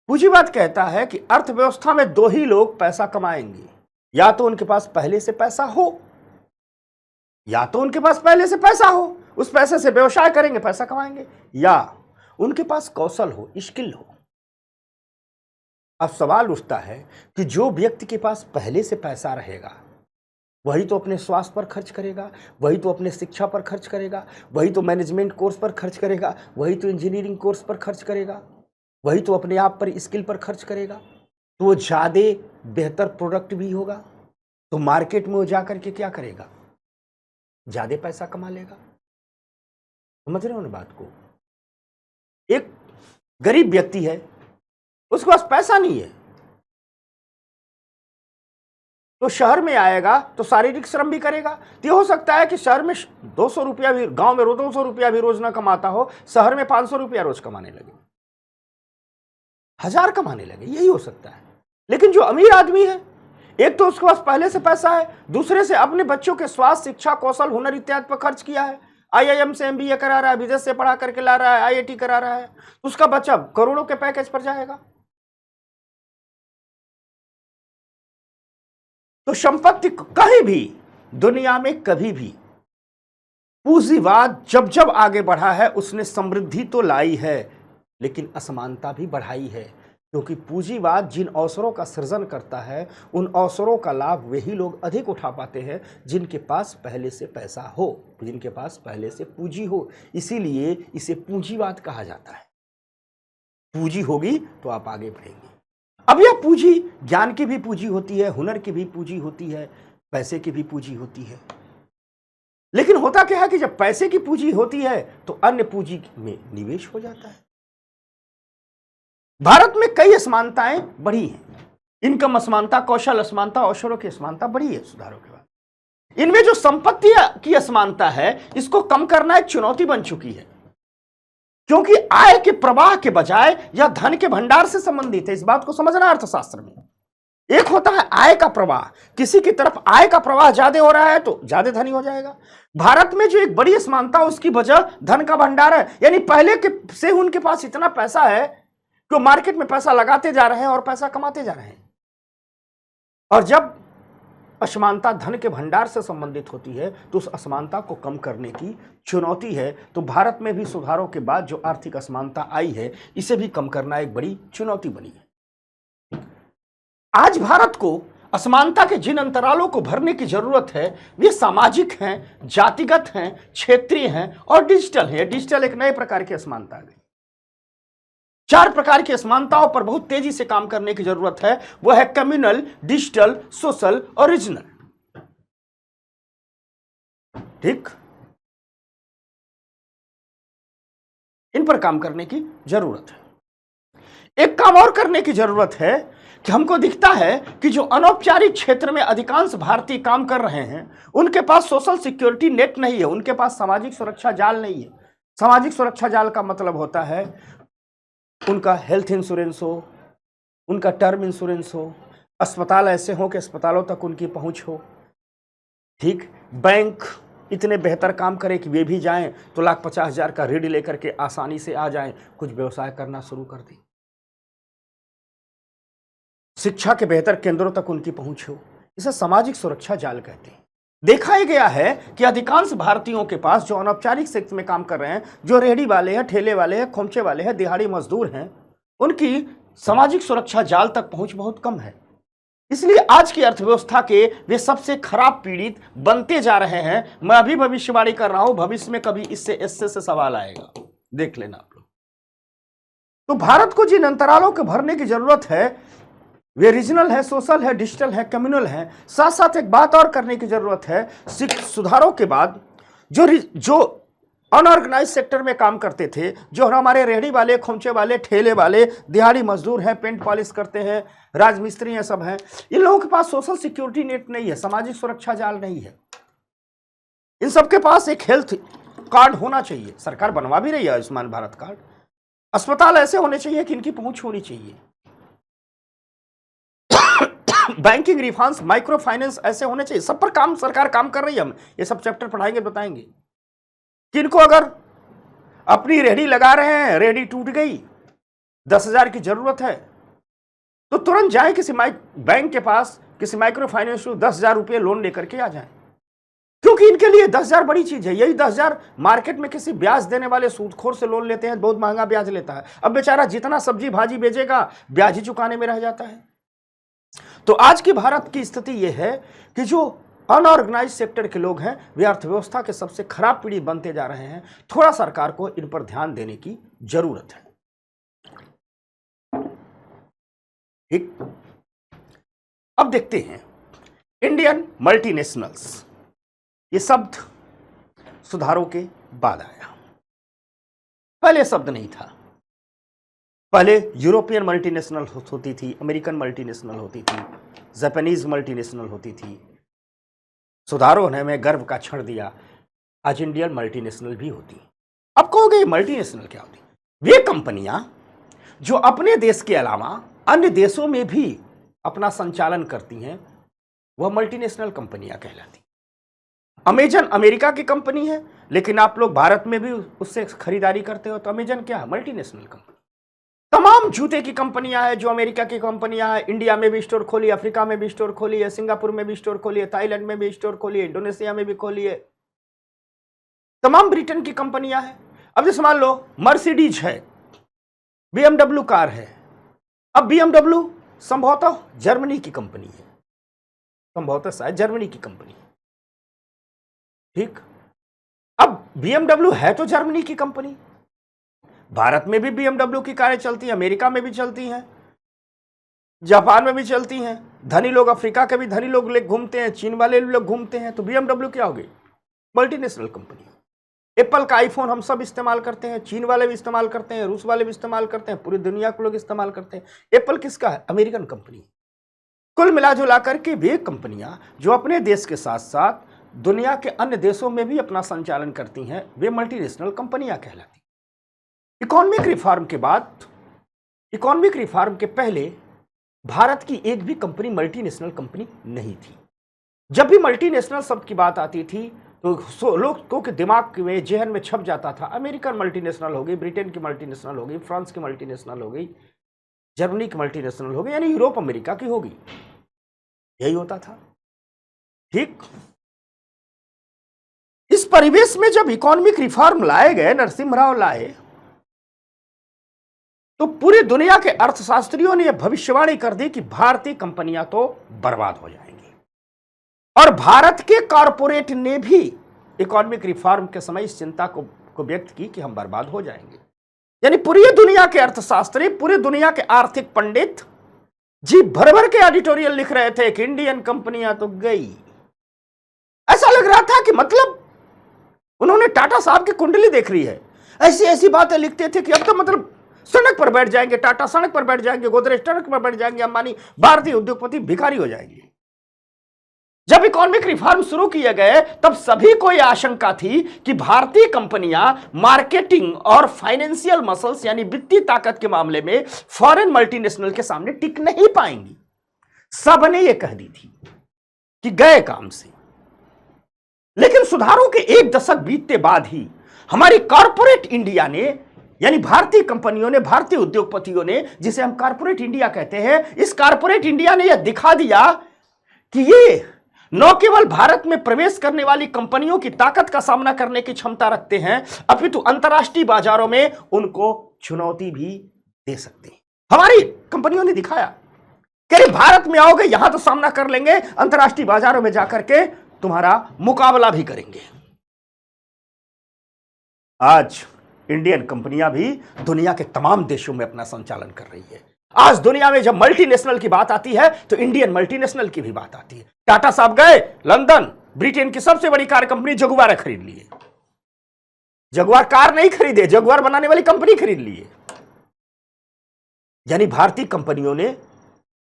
पूंजीवाद कहता है कि अर्थव्यवस्था में 2 ही लोग पैसा कमाएंगे, या तो उनके पास पहले से पैसा हो, उस पैसे से व्यवसाय करेंगे, पैसा कमाएंगे, या उनके पास कौशल हो, स्किल हो। अब सवाल उठता है कि जो व्यक्ति के पास पहले से पैसा रहेगा वही तो अपने स्वास्थ्य पर खर्च करेगा, वही तो अपने शिक्षा पर खर्च करेगा, वही तो मैनेजमेंट कोर्स पर खर्च करेगा, वही तो इंजीनियरिंग कोर्स पर खर्च करेगा, वही तो अपने आप पर स्किल पर खर्च करेगा। तो वो ज़्यादा बेहतर प्रोडक्ट भी होगा, तो मार्केट में वो जा करके क्या करेगा? ज़्यादा पैसा कमा लेगा। समझ रहे हो ना बात को? एक गरीब व्यक्ति है, उसके पास पैसा नहीं है, तो शहर में आएगा तो शारीरिक श्रम भी करेगा। तो हो सकता है कि शहर में 200 रुपया भी, गांव में 200 रुपया भी रोज ना कमाता हो, शहर में 500 रुपया रोज कमाने लगे, 1000 कमाने लगे, यही हो सकता है। लेकिन जो अमीर आदमी है, एक तो उसके पास पहले से पैसा है, दूसरे से अपने बच्चों के स्वास्थ्य, शिक्षा, कौशल, हुनर इत्यादि पर खर्च किया है, IIM से MBA करा रहा है, विदेश से पढ़ा करके ला रहा है, IIT करा रहा है, तो उसका बच्चा करोड़ों के पैकेज पर जाएगा। तो संपत्ति कहीं भी दुनिया में कभी भी पूंजीवाद जब जब आगे बढ़ा है उसने समृद्धि तो लाई है, लेकिन असमानता भी बढ़ाई है। क्योंकि पूंजीवाद जिन अवसरों का सृजन करता है उन अवसरों का लाभ वही लोग अधिक उठा पाते हैं जिनके पास पहले से पैसा हो, जिनके पास पहले से पूंजी हो। इसीलिए इसे पूंजीवाद कहा जाता है। पूंजी होगी तो आप आगे बढ़ेंगे। अब यह पूंजी ज्ञान की भी पूंजी होती है, हुनर की भी पूंजी होती है, पैसे की भी पूंजी होती है। लेकिन होता क्या है कि जब पैसे की पूंजी होती है तो अन्य पूंजी में निवेश हो जाता है। भारत में कई असमानताएं बढ़ी हैं। इनकम असमानता, कौशल असमानता, अवसरों की असमानता बढ़ी है सुधारों के बाद। इनमें जो संपत्ति की असमानता है, इसको कम करना एक चुनौती बन चुकी है, क्योंकि आय के प्रवाह के बजाय यह धन के भंडार से संबंधित है। इस बात को समझना अर्थशास्त्र में। एक होता है आय का प्रवाह, किसी की तरफ आय का प्रवाह ज्यादा हो रहा है तो ज्यादा धनी हो जाएगा। भारत में जो एक बड़ी असमानता उसकी वजह धन का भंडार है, यानी पहले के से उनके पास इतना पैसा है कि मार्केट में पैसा लगाते जा रहे हैं और पैसा कमाते जा रहे हैं। और जब असमानता धन के भंडार से संबंधित होती है तो उस असमानता को कम करने की चुनौती है। तो भारत में भी सुधारों के बाद जो आर्थिक असमानता आई है, इसे भी कम करना एक बड़ी चुनौती बनी है। आज भारत को असमानता के जिन अंतरालों को भरने की जरूरत है, वे सामाजिक हैं, जातिगत हैं, क्षेत्रीय हैं और डिजिटल हैं। डिजिटल एक नए प्रकार की असमानता आ गई। 4 प्रकार की असमानताओं पर बहुत तेजी से काम करने की जरूरत है। वो है कम्युनल, डिजिटल, सोशल और रीजनल। ठीक, इन पर काम करने की जरूरत है। एक काम और करने की जरूरत है कि हमको दिखता है कि जो अनौपचारिक क्षेत्र में अधिकांश भारतीय काम कर रहे हैं, उनके पास सोशल सिक्योरिटी नेट नहीं है, उनके पास सामाजिक सुरक्षा जाल नहीं है। सामाजिक सुरक्षा जाल का मतलब होता है उनका हेल्थ इंश्योरेंस हो, उनका टर्म इंश्योरेंस हो, अस्पताल ऐसे हो कि अस्पतालों तक उनकी पहुंच हो। ठीक, बैंक इतने बेहतर काम करे कि वे भी जाएं तो 1,50,000 का ऋण लेकर के आसानी से आ जाएं, कुछ व्यवसाय करना शुरू कर दें। शिक्षा के बेहतर केंद्रों तक उनकी पहुंच हो। इसे सामाजिक सुरक्षा जाल कहते हैं। देखा ही गया है कि अधिकांश भारतीयों के पास जो अनौपचारिक क्षेत्र में काम कर रहे हैं, जो रेहड़ी वाले हैं, ठेले वाले हैं, खोमचे वाले हैं, दिहाड़ी मजदूर हैं, उनकी सामाजिक सुरक्षा जाल तक पहुंच बहुत कम है। इसलिए आज की अर्थव्यवस्था के वे सबसे खराब पीड़ित बनते जा रहे हैं। मैं अभी भविष्यवाणी कर रहा हूं, भविष्य में कभी इससे से सवाल आएगा, देख लेना आप लोग। तो भारत को जिन अंतरालों को भरने की जरूरत है, वे रीजनल है, सोशल है, डिजिटल है, कम्युनल है। साथ साथ एक बात और करने की जरूरत है। सुधारों के बाद जो अनऑर्गेनाइज सेक्टर में काम करते थे, जो हमारे रेहड़ी वाले, खोमचे वाले, ठेले वाले, दिहाड़ी मजदूर हैं, पेंट पॉलिश करते हैं, राजमिस्त्री हैं, सब हैं, इन लोगों के पास सोशल सिक्योरिटी नेट नहीं है, सामाजिक सुरक्षा जाल नहीं है। इन सबके पास एक हेल्थ कार्ड होना चाहिए। सरकार बनवा भी रही है आयुष्मान भारत कार्ड। अस्पताल ऐसे होने चाहिए कि इनकी पहुंच होनी चाहिए। बैंकिंग, रिफाइनेंस, माइक्रो फाइनेंस ऐसे होने चाहिए। सब पर काम सरकार काम कर रही है। हम ये सब चैप्टर पढ़ाएंगे, बताएंगे कि इनको अगर अपनी रेहड़ी लगा रहे हैं, रेहड़ी टूट गई, 10,000 की जरूरत है, तो तुरंत जाए किसी बैंक के पास, किसी माइक्रो फाइनेंस को 10,000 रुपये लोन लेकर के आ जाए, क्योंकि इनके लिए 10,000 बड़ी चीज है। यही 10,000 मार्केट में किसी ब्याज देने वाले सूदखोर से लोन लेते हैं, बहुत महंगा ब्याज लेता है। अब बेचारा जितना सब्जी भाजी बेचेगा, ब्याज ही चुकाने में रह जाता है। तो आज की भारत की स्थिति यह है कि जो अनऑर्गेनाइज सेक्टर के लोग हैं, वे अर्थव्यवस्था के सबसे खराब पीढ़ी बनते जा रहे हैं। थोड़ा सरकार को इन पर ध्यान देने की जरूरत है। ठीक, अब देखते हैं इंडियन मल्टीनेशनल्स। ये शब्द सुधारों के बाद आया, पहले शब्द नहीं था। पहले यूरोपियन मल्टीनेशनल होती थी, अमेरिकन मल्टीनेशनल होती थी, जापानीज मल्टीनेशनल होती थी। सुधारों ने हमें गर्व का क्षण दिया, आज इंडियन मल्टीनेशनल भी होती। अब कहोगे मल्टीनेशनल क्या होती? वे कंपनियां जो अपने देश के अलावा अन्य देशों में भी अपना संचालन करती हैं, वह मल्टीनेशनल कंपनियां कहलाती। अमेजन अमेरिका की कंपनी है, लेकिन आप लोग भारत में भी उससे खरीदारी करते हो, तो अमेजन क्या है? Multinational company. तमाम जूते की कंपनियां हैं जो अमेरिका की कंपनियां हैं, इंडिया में भी स्टोर खोली, अफ्रीका में भी स्टोर खोली है, सिंगापुर में भी स्टोर खोली है, थाईलैंड में भी स्टोर खोली है, इंडोनेशिया में भी खोली है। तमाम ब्रिटेन की कंपनियां हैं। अब जैसे मान लो मर्सिडीज है, बीएमडब्ल्यू कार है। अब बीएमडब्ल्यू संभवतः जर्मनी की कंपनी है, संभवतः शायद जर्मनी की कंपनी है। ठीक, अब बीएमडब्ल्यू है तो जर्मनी की कंपनी। भारत में भी बीएमडब्ल्यू की कारें चलती हैं, अमेरिका में भी चलती हैं, जापान में भी चलती हैं। धनी लोग, अफ्रीका के भी धनी लोग ले घूमते हैं, चीन वाले लोग घूमते हैं। तो बीएमडब्ल्यू क्या हो गई? Multinational company. एप्पल का आईफोन हम सब इस्तेमाल करते हैं, चीन वाले भी इस्तेमाल करते हैं, रूस वाले भी इस्तेमाल करते हैं, पूरी दुनिया के लोग इस्तेमाल करते हैं। एप्पल किसका है? American company. कुल मिलाजुला करके वे कंपनियां जो अपने देश के साथ साथ दुनिया के अन्य देशों में भी अपना संचालन करती हैं, वे मल्टीनेशनल कंपनियां कहलाती। इकोनॉमिक रिफॉर्म के बाद, इकोनॉमिक रिफॉर्म के पहले भारत की एक भी कंपनी मल्टीनेशनल कंपनी नहीं थी। जब भी मल्टीनेशनल शब्द की बात आती थी तो लोगों के दिमाग में, जेहन में छप जाता था, अमेरिकन मल्टीनेशनल हो गई, ब्रिटेन की मल्टीनेशनल हो गई, फ्रांस की मल्टीनेशनल हो गई, जर्मनी की मल्टीनेशनल हो गई, यानी यूरोप अमेरिका की होगी, यही होता था। ठीक। इस परिवेश में जब इकोनॉमिक रिफॉर्म लाए गए, नरसिम्हा राव लाए, तो पूरी दुनिया के अर्थशास्त्रियों ने यह भविष्यवाणी कर दी कि भारतीय कंपनियां तो बर्बाद हो जाएंगी। और भारत के कॉरपोरेट ने भी इकोनॉमिक रिफॉर्म के समय इस चिंता को व्यक्त की कि हम बर्बाद हो जाएंगे। यानी पूरी दुनिया के अर्थशास्त्री, पूरी दुनिया के आर्थिक पंडित जी भर भर के एडिटोरियल लिख रहे थे कि इंडियन कंपनियां तो गई। ऐसा लग रहा था कि मतलब उन्होंने टाटा साहब की कुंडली देख रही है। ऐसी ऐसी बातें लिखते थे कि अब तो मतलब सड़क पर बैठ जाएंगे, टाटा सड़क पर बैठ जाएंगे, गोदरेज सड़क पर बैठ जाएंगे, अंबानी भारतीय उद्योगपति भिखारी हो जाएंगे। जब इकोनॉमिक रिफॉर्म शुरू किए गए तब सभी को यह आशंका थी कि भारतीय कंपनियां मार्केटिंग और फाइनेंशियल मसल्स यानी वित्तीय ताकत के मामले में फॉरेन मल्टीनेशनल के सामने टिक नहीं पाएंगी। सबने यह कह दी थी कि गए काम से। लेकिन सुधारों के एक दशक बीतते बाद ही हमारी कॉरपोरेट इंडिया ने, यानी भारतीय कंपनियों ने, भारतीय उद्योगपतियों ने, जिसे हम कॉरपोरेट इंडिया कहते हैं, इस कॉरपोरेट इंडिया ने यह दिखा दिया कि ये न केवल भारत में प्रवेश करने वाली कंपनियों की ताकत का सामना करने की क्षमता रखते हैं, अपितु अंतर्राष्ट्रीय बाजारों में उनको चुनौती भी दे सकते हैं। हमारी कंपनियों ने दिखाया कि भारत में आओगे, यहां तो सामना कर लेंगे, अंतर्राष्ट्रीय बाजारों में जाकर के तुम्हारा मुकाबला भी करेंगे। आज इंडियन कंपनियां भी दुनिया के तमाम देशों में अपना संचालन कर रही है। आज दुनिया में जब मल्टीनेशनल की बात आती है तो इंडियन मल्टीनेशनल की भी बात आती है। टाटा साहब गए लंदन, ब्रिटेन की सबसे बड़ी कार कंपनी जगुआर खरीद लिए। जगुआर कार नहीं खरीदे, जगुआर बनाने वाली कंपनी खरीद लिए। यानी भारतीय कंपनियों ने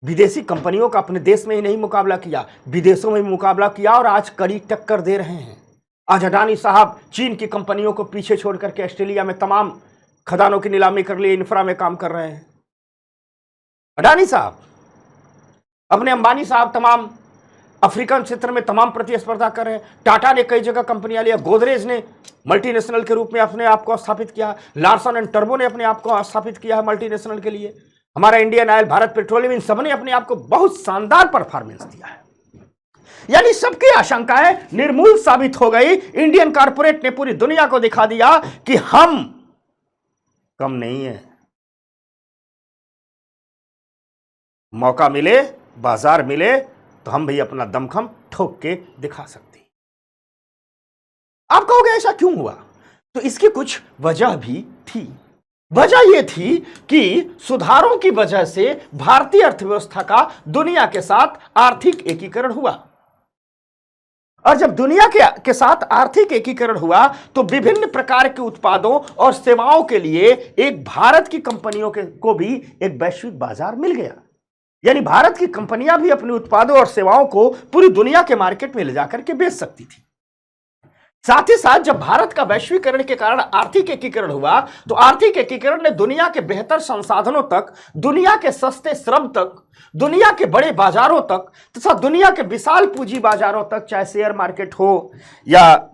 विदेशी कंपनियों का अपने देश में ही नहीं मुकाबला किया, विदेशों में भी मुकाबला किया और आज कड़ी टक्कर दे रहे हैं। आज अडानी साहब चीन की कंपनियों को पीछे छोड़ करके ऑस्ट्रेलिया में तमाम खदानों की नीलामी कर लिए, इंफ्रा में काम कर रहे हैं। अडानी साहब, अपने अंबानी साहब तमाम अफ्रीकन क्षेत्र में तमाम प्रतिस्पर्धा कर रहे हैं। टाटा ने कई जगह कंपनियां लिया, गोदरेज ने मल्टीनेशनल के रूप में अपने आप को स्थापित किया, लार्सन एंड टर्बो ने अपने आप को स्थापित किया है मल्टीनेशनल के लिए, हमारा इंडियन ऑयल, भारत पेट्रोलियम, इन सबने अपने आप को बहुत शानदार परफॉर्मेंस दिया है। यानी सबकी आशंकाएं निर्मूल साबित हो गई। इंडियन कॉर्पोरेट ने पूरी दुनिया को दिखा दिया कि हम कम नहीं है। मौका मिले, बाजार मिले तो हम भी अपना दमखम ठोक के दिखा सकते हैं। आप कहोगे ऐसा क्यों हुआ? तो इसकी कुछ वजह भी थी। वजह यह थी कि सुधारों की वजह से भारतीय अर्थव्यवस्था का दुनिया के साथ आर्थिक एकीकरण हुआ। और जब दुनिया के साथ आर्थिक एकीकरण हुआ तो विभिन्न प्रकार के उत्पादों और सेवाओं के लिए एक भारत की कंपनियों को भी एक वैश्विक बाजार मिल गया। यानी भारत की कंपनियां भी अपने उत्पादों और सेवाओं को पूरी दुनिया के मार्केट में ले जाकर के बेच सकती थी। साथ ही साथ जब भारत का वैश्वीकरण के कारण आर्थिक एकीकरण हुआ तो आर्थिक एकीकरण ने दुनिया के बेहतर संसाधनों तक, दुनिया के सस्ते श्रम तक, दुनिया के बड़े बाजारों तक तथा दुनिया के विशाल पूंजी बाजारों तक, चाहे शेयर मार्केट हो या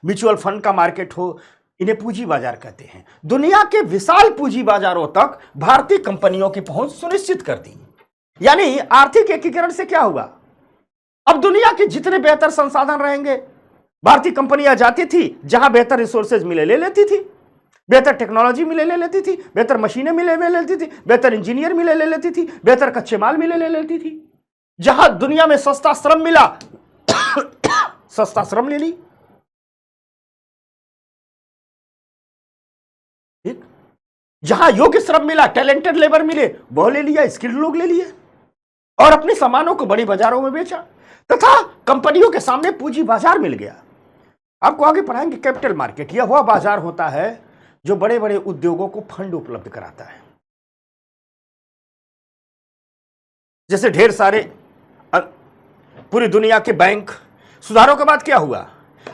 म्यूचुअल फंड का मार्केट हो, इन्हें पूंजी बाजार कहते हैं, दुनिया के विशाल पूंजी बाजारों तक भारतीय कंपनियों की पहुंच सुनिश्चित कर दी। यानी आर्थिक एकीकरण से क्या हुआ? अब दुनिया के जितने बेहतर संसाधन रहेंगे, भारतीय कंपनियां जाती थी, जहां बेहतर रिसोर्सेज मिले ले लेती थी, बेहतर टेक्नोलॉजी मिले ले लेती थी, बेहतर मशीनें मिले ले लेती थी, बेहतर इंजीनियर मिले ले लेती थी, बेहतर कच्चे माल मिले ले लेती थी। जहां दुनिया में सस्ता श्रम मिला सस्ता श्रम ले ली। ठीक, जहां योग्य श्रम मिला, टैलेंटेड लेबर मिले, वो ले लिया, स्किल्ड लोग ले लिए और अपने सामानों को बड़ी बाजारों में बेचा तथा कंपनियों के सामने पूंजी बाजार मिल गया। आपको आगे पढ़ाएंगे कैपिटल मार्केट। यह वह बाजार होता है जो बड़े बड़े उद्योगों को फंड उपलब्ध कराता है। जैसे ढेर सारे पूरी दुनिया के बैंक, सुधारों के बाद क्या हुआ?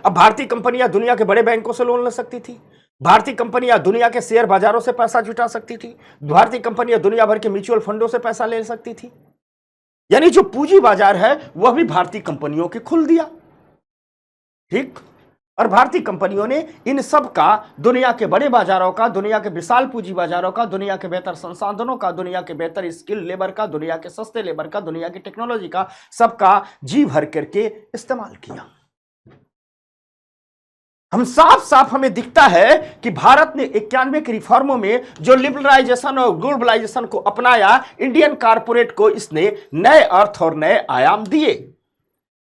अब भारतीय कंपनियां दुनिया के बड़े बैंकों से लोन ले सकती थी, भारतीय कंपनियां दुनिया के शेयर बाजारों से पैसा जुटा सकती थी, भारतीय कंपनियां दुनिया भर के म्यूचुअल फंडों से पैसा ले सकती थी। यानी जो पूंजी बाजार है वह भी भारतीय कंपनियों के खुल दिया। ठीक, और भारतीय कंपनियों ने इन सब का दुनिया के बड़े बाजारों का, दुनिया के विशाल पूंजी बाजारों का, दुनिया के बेहतर संसाधनों का, दुनिया के बेहतर स्किल लेबर का, दुनिया के सस्ते लेबर का, दुनिया की टेक्नोलॉजी का, सबका जी भर करके इस्तेमाल किया। हम साफ साफ हमें दिखता है कि भारत ने 91 के रिफॉर्मों में जो लिबरलाइजेशन और ग्लोबलाइजेशन को अपनाया, इंडियन कॉरपोरेट को इसने नए अर्थ और नए आयाम दिए।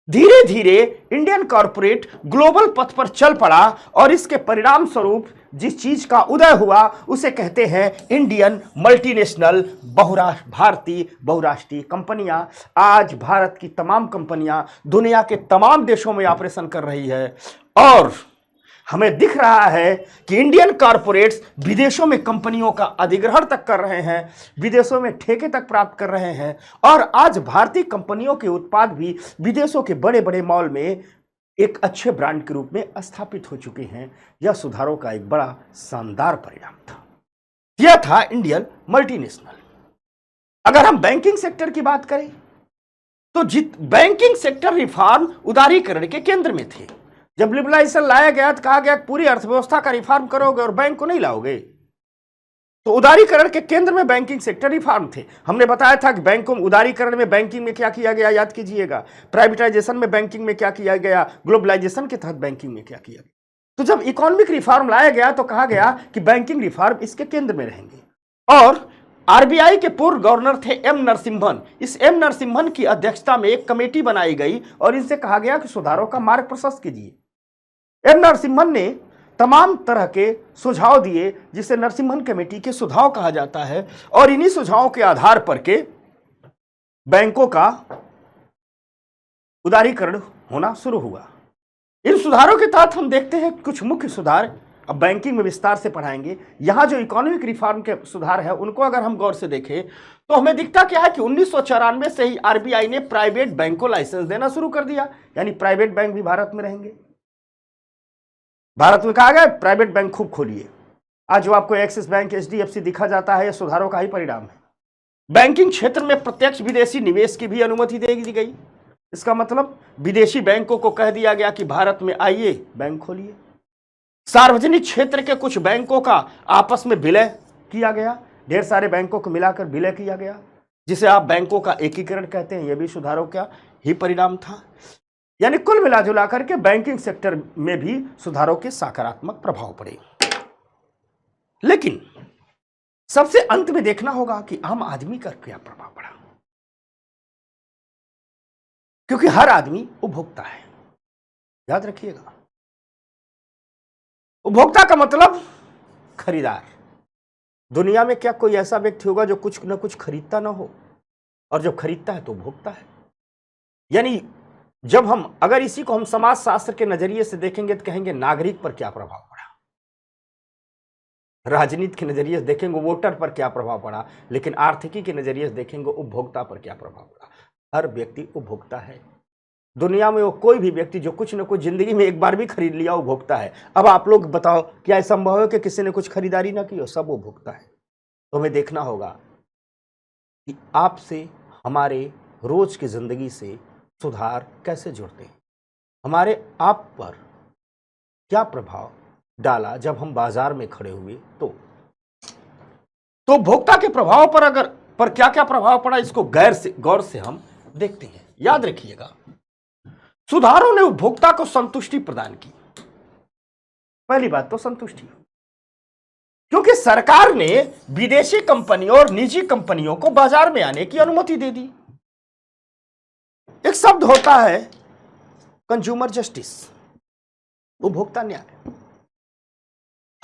धीरे धीरे इंडियन कॉरपोरेट ग्लोबल पथ पर चल पड़ा और इसके परिणाम स्वरूप जिस चीज का उदय हुआ उसे कहते हैं इंडियन मल्टीनेशनल भारतीय बहुराष्ट्रीय कंपनियां। आज भारत की तमाम कंपनियां दुनिया के तमाम देशों में ऑपरेशन कर रही है और हमें दिख रहा है कि इंडियन कॉरपोरेट्स विदेशों में कंपनियों का अधिग्रहण तक कर रहे हैं, विदेशों में ठेके तक प्राप्त कर रहे हैं और आज भारतीय कंपनियों के उत्पाद भी विदेशों के बड़े बड़े मॉल में एक अच्छे ब्रांड के रूप में स्थापित हो चुके हैं। यह सुधारों का एक बड़ा शानदार परिणाम था। यह था इंडियन मल्टीनेशनल। अगर हम बैंकिंग सेक्टर की बात करें तो बैंकिंग सेक्टर रिफॉर्म उदारीकरण के केंद्र में थे। जब लिबरलाइजेशन लाया गया तो कहा गया पूरी अर्थव्यवस्था का रिफॉर्म करोगे और बैंक को नहीं लाओगे, तो उदारीकरण के केंद्र में बैंकिंग सेक्टर रिफॉर्म थे। हमने बताया था कि बैंकों उदारीकरण में बैंकिंग में क्या किया गया, याद कीजिएगा। प्राइवेटाइजेशन में बैंकिंग में क्या किया गया, ग्लोबलाइजेशन के तहत बैंकिंग में क्या किया गया। तो जब इकोनॉमिक रिफॉर्म लाया गया तो कहा गया कि बैंकिंग रिफॉर्म इसके केंद्र में रहेंगे। और आरबीआई के पूर्व गवर्नर थे एम नरसिम्हन। इस एम नरसिम्हन की अध्यक्षता में एक कमेटी बनाई गई और इनसे कहा गया कि सुधारों का मार्ग प्रशस्त कीजिए। एम नरसिम्हन ने तमाम तरह के सुझाव दिए जिसे नरसिम्हन कमेटी के सुझाव कहा जाता है और इन्हीं सुझावों के आधार पर के बैंकों का उदारीकरण होना शुरू हुआ। इन सुधारों के तहत हम देखते हैं कुछ मुख्य सुधार अब बैंकिंग में विस्तार से पढ़ाएंगे। यहां जो इकोनॉमिक रिफॉर्म के सुधार है उनको अगर हम गौर से देखें तो हमें दिखता क्या है कि 1994 से ही आरबीआई ने प्राइवेट बैंक को लाइसेंस देना शुरू कर दिया, यानी प्राइवेट बैंक भी भारत में रहेंगे। भारत में कहा गया प्राइवेट बैंक खूब खोलिए। आज जो आपको एक्सिस बैंक, एचडीएफसी दिखा जाता है, यह सुधारों का ही परिणाम है। बैंकिंग क्षेत्र में प्रत्यक्ष विदेशी निवेश की भी अनुमति दे दी गई। इसका मतलब विदेशी बैंकों को कह दिया गया कि भारत में आइए, बैंक खोलिए। सार्वजनिक क्षेत्र के कुछ बैंकों का आपस में विलय किया गया, ढेर सारे बैंकों को मिलाकर विलय किया गया, जिसे आप बैंकों का एकीकरण कहते हैं। यह भी सुधारों का ही परिणाम था। यानी कुल मिलाजुला करके बैंकिंग सेक्टर में भी सुधारों के सकारात्मक प्रभाव पड़े। लेकिन सबसे अंत में देखना होगा कि आम आदमी का क्या प्रभाव पड़ा, क्योंकि हर आदमी उपभोक्ता है। याद रखिएगा, उपभोक्ता का मतलब खरीदार। दुनिया में क्या कोई ऐसा व्यक्ति होगा जो कुछ न कुछ खरीदता ना हो, और जब खरीदता है तो उपभोक्ता है। यानी जब हम अगर इसी को हम समाज शास्त्र के नजरिए से देखेंगे तो कहेंगे नागरिक पर क्या प्रभाव पड़ा, राजनीति के नजरिए से देखेंगे वोटर पर क्या प्रभाव पड़ा, लेकिन आर्थिकी के नजरिए से देखेंगे उपभोक्ता पर क्या प्रभाव पड़ा। हर व्यक्ति उपभोक्ता है। दुनिया में वो कोई भी व्यक्ति जो कुछ न कुछ जिंदगी में एक बार भी खरीद लिया उपभोक्ता है। अब आप लोग बताओ, क्या यह संभव है कि किसी ने कुछ खरीदारी ना की हो? सब उपभोक्ता है। तो हमें देखना होगा कि आपसे हमारे रोज की जिंदगी से सुधार कैसे जुड़ते हैं, हमारे आप पर क्या प्रभाव डाला जब हम बाजार में खड़े हुए। तो उपभोक्ता के प्रभाव पर क्या क्या प्रभाव पड़ा, इसको गौर से हम देखते हैं। याद रखिएगा, सुधारों ने उपभोक्ता को संतुष्टि प्रदान की। पहली बात तो संतुष्टि, क्योंकि सरकार ने विदेशी कंपनियों और निजी कंपनियों को बाजार में आने की अनुमति दे दी। एक शब्द होता है कंज्यूमर जस्टिस, उपभोक्ता न्याय।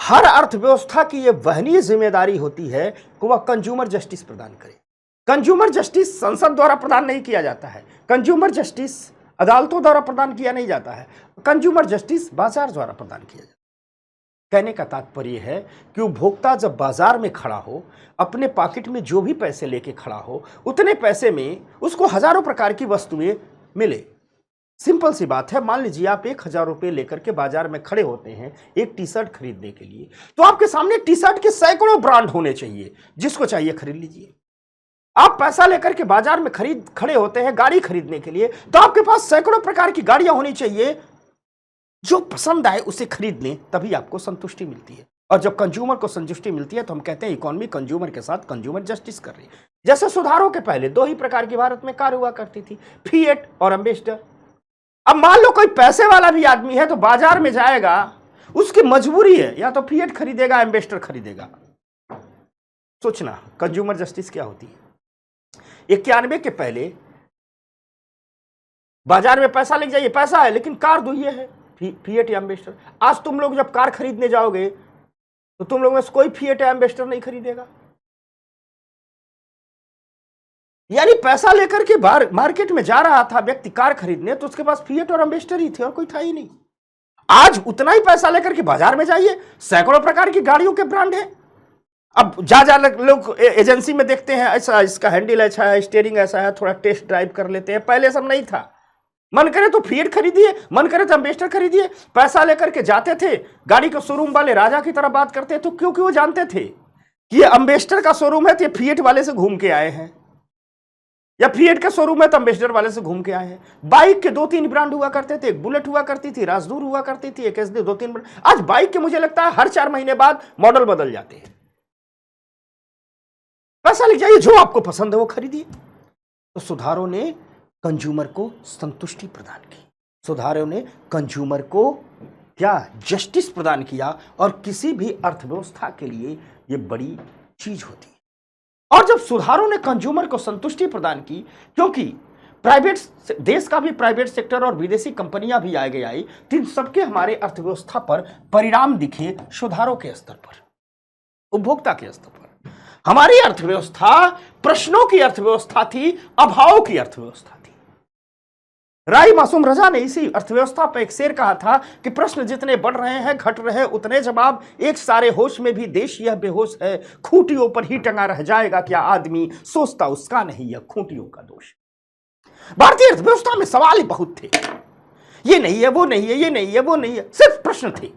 हर अर्थव्यवस्था की यह वहनीय जिम्मेदारी होती है कि वह कंज्यूमर जस्टिस प्रदान करे। कंज्यूमर जस्टिस संसद द्वारा प्रदान नहीं किया जाता है, कंज्यूमर जस्टिस अदालतों द्वारा प्रदान किया नहीं जाता है, कंज्यूमर जस्टिस बाजार द्वारा प्रदान किया जाता है। कहने का तात्पर्य है कि उपभोक्ता जब बाजार में खड़ा हो, अपने पॉकेट में जो भी पैसे लेके खड़ा हो, उतने पैसे में उसको हजारों प्रकार की वस्तुएं मिले। सिंपल सी बात है, मान लीजिए आप 1000 रुपये लेकर के बाजार में खड़े होते हैं एक टी शर्ट खरीदने के लिए, तो आपके सामने टी शर्ट के सैकड़ों ब्रांड होने चाहिए, जिसको चाहिए खरीद लीजिए। आप पैसा लेकर के बाजार में खड़े होते हैं गाड़ी खरीदने के लिए, तो आपके पास सैकड़ों प्रकार की गाड़ियां होनी चाहिए, जो पसंद आए उसे खरीद लें, तभी आपको संतुष्टि मिलती है। और जब कंज्यूमर को संतुष्टि मिलती है तो हम कहते हैं इकोनॉमी कंज्यूमर के साथ कंज्यूमर जस्टिस कर रही है। जैसे सुधारों के पहले दो ही प्रकार की भारत में कार हुआ करती थी, फिएट और एम्बेसडर। अब मान लो कोई पैसे वाला भी आदमी है तो बाजार में जाएगा, उसकी मजबूरी है, या तो फिएट खरीदेगा, एम्बेसडर खरीदेगा। सोचना कंज्यूमर जस्टिस क्या होती है। 91 के पहले बाजार में पैसा लेके जाइए, पैसा है लेकिन कार दुइये है, फिएट या एम्बेसडर। आज तुम लोग जब कार खरीदने जाओगे तो तुम लोग में से कोई फिएट या एम्बेसडर नहीं खरीदेगा। यानी पैसा लेकर के मार्केट में जा रहा था व्यक्ति कार खरीदने, तो उसके पास फिएट और एम्बेसडर ही थे और कोई था ही नहीं। आज उतना ही पैसा लेकर के बाजार में जाइए, सैकड़ों प्रकार की गाड़ियों के ब्रांड है। अब जा लोग एजेंसी में देखते हैं, ऐसा इसका हैंडल अच्छा है, स्टीयरिंग ऐसा है, थोड़ा टेस्ट ड्राइव कर लेते हैं। पहले सब नहीं था, मन करे तो फिएट खरीदिए, मन करे तो एम्बेसडर खरीदिए। पैसा लेकर के जाते थे, गाड़ी के शोरूम वाले राजा की तरह बात करते थे, क्योंकि वो जानते थे कि ये एम्बेसडर का शोरूम है तो ये फिएट वाले से घूम के आए हैं, या फिएट का शोरूम है तो एम्बेसडर वाले से घूम के आए हैं। बाइक के 2-3 ब्रांड हुआ करते थे, एक बुलेट हुआ करती थी, राजदूत हुआ करती थी, एक एसडी, 2-3 ब्रांड। आज बाइक के मुझे लगता है हर 4 महीने बाद मॉडल बदल जाते हैं। पैसा ले जाइए, जो आपको पसंद है वो खरीदिए। तो सुधारों ने कंज्यूमर को संतुष्टि प्रदान की, सुधारों ने कंज्यूमर को क्या जस्टिस प्रदान किया, और किसी भी अर्थव्यवस्था के लिए यह बड़ी चीज होती है। और जब सुधारों ने कंज्यूमर को संतुष्टि प्रदान की, क्योंकि प्राइवेट देश का भी प्राइवेट सेक्टर और विदेशी कंपनियां भी आगे आई, तो इन सबके हमारे अर्थव्यवस्था पर परिणाम दिखे सुधारों के स्तर पर, उपभोक्ता के स्तर पर। हमारी अर्थव्यवस्था प्रश्नों की अर्थव्यवस्था थी, अभावों की अर्थव्यवस्था थी। राय मासूम रजा ने इसी अर्थव्यवस्था पर एक शेर कहा था कि प्रश्न जितने बढ़ रहे हैं घट रहे उतने जवाब, एक सारे होश में भी देश यह बेहोश है, खूंटियों पर ही टंगा रह जाएगा क्या आदमी, सोचता उसका नहीं यह खूंटियों का दोष। भारतीय अर्थव्यवस्था में सवाल ही बहुत थे, ये नहीं है, वो नहीं है, ये नहीं है, वो नहीं है, सिर्फ प्रश्न थे।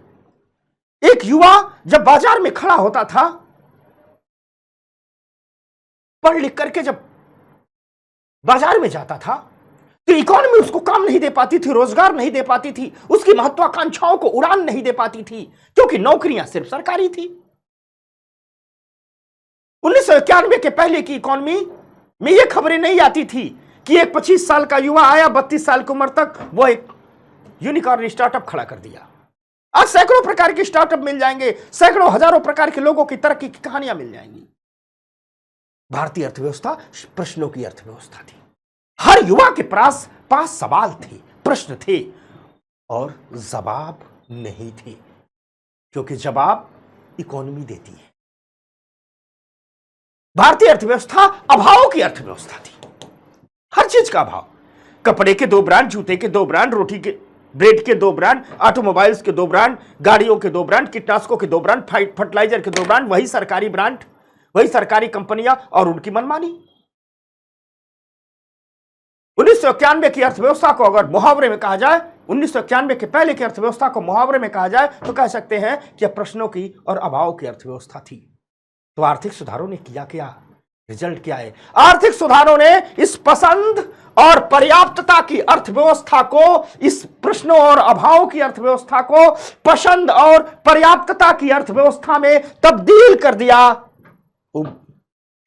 एक युवा जब बाजार में खड़ा होता था, पढ़ लिख करके जब बाजार में जाता था, तो इकोनॉमी उसको काम नहीं दे पाती थी, रोजगार नहीं दे पाती थी, उसकी महत्वाकांक्षाओं को उड़ान नहीं दे पाती थी, क्योंकि नौकरियां सिर्फ सरकारी थी। 1991 के पहले की इकोनॉमी में यह खबरें नहीं आती थी कि एक 25 साल का युवा आया, 32 साल की उम्र तक वो एक यूनिकॉर्न स्टार्टअप खड़ा कर दिया। आज सैकड़ों प्रकार के स्टार्टअप मिल जाएंगे, सैकड़ों हजारों प्रकार के लोगों की तरक्की की कहानियां मिल जाएंगी। भारतीय अर्थव्यवस्था प्रश्नों की अर्थव्यवस्था थी। हर युवा के पास सवाल थे, प्रश्न थे, और जवाब नहीं थे, क्योंकि जवाब इकोनॉमी देती है। भारतीय अर्थव्यवस्था अभावों की अर्थव्यवस्था थी, हर चीज का अभाव। कपड़े के 2 ब्रांड, जूते के 2 ब्रांड, रोटी के ब्रेड के 2 ब्रांड, ऑटोमोबाइल्स के 2 ब्रांड, गाड़ियों के 2 ब्रांड, कीटनाशकों के 2 ब्रांड, फर्टिलाइजर के 2 ब्रांड, वही सरकारी ब्रांड, वही सरकारी कंपनियां और उनकी मनमानी। 1991 की अर्थव्यवस्था को अगर मुहावरे में कहा जाए, 1991 के पहले की अर्थव्यवस्था को मुहावरे में कहा जाए तो कह सकते हैं कि प्रश्नों की और अभाव की अर्थव्यवस्था थी। तो आर्थिक सुधारों ने किया क्या, रिजल्ट क्या है? आर्थिक सुधारों ने इस पसंद और पर्याप्तता की अर्थव्यवस्था को, इस प्रश्नों और अभाव की अर्थव्यवस्था को पसंद और पर्याप्तता की अर्थव्यवस्था में तब्दील कर दिया।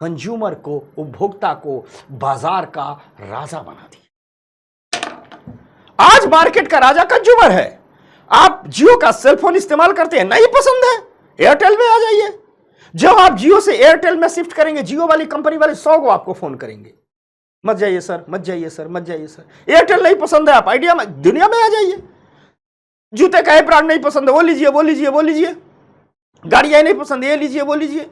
कंज्यूमर को, उपभोक्ता को बाजार का राजा बना दिया। आज मार्केट का राजा कंज्यूमर है। आप जियो का सेलफोन इस्तेमाल करते हैं, नहीं पसंद है, एयरटेल में आ जाइए। जब आप जियो से एयरटेल में शिफ्ट करेंगे, जियो वाली कंपनी वाले 100 को आपको फोन करेंगे, मत जाइए सर, मत जाइए सर, मत जाइए सर। एयरटेल नहीं पसंद है, आप आइडिया में, दुनिया में आ जाइए। जूते का ब्रांड नहीं पसंद है, वो लीजिए, वो लीजिए, वो लीजिए। गाड़ियां नहीं पसंद है, ये लीजिए, वो लीजिए।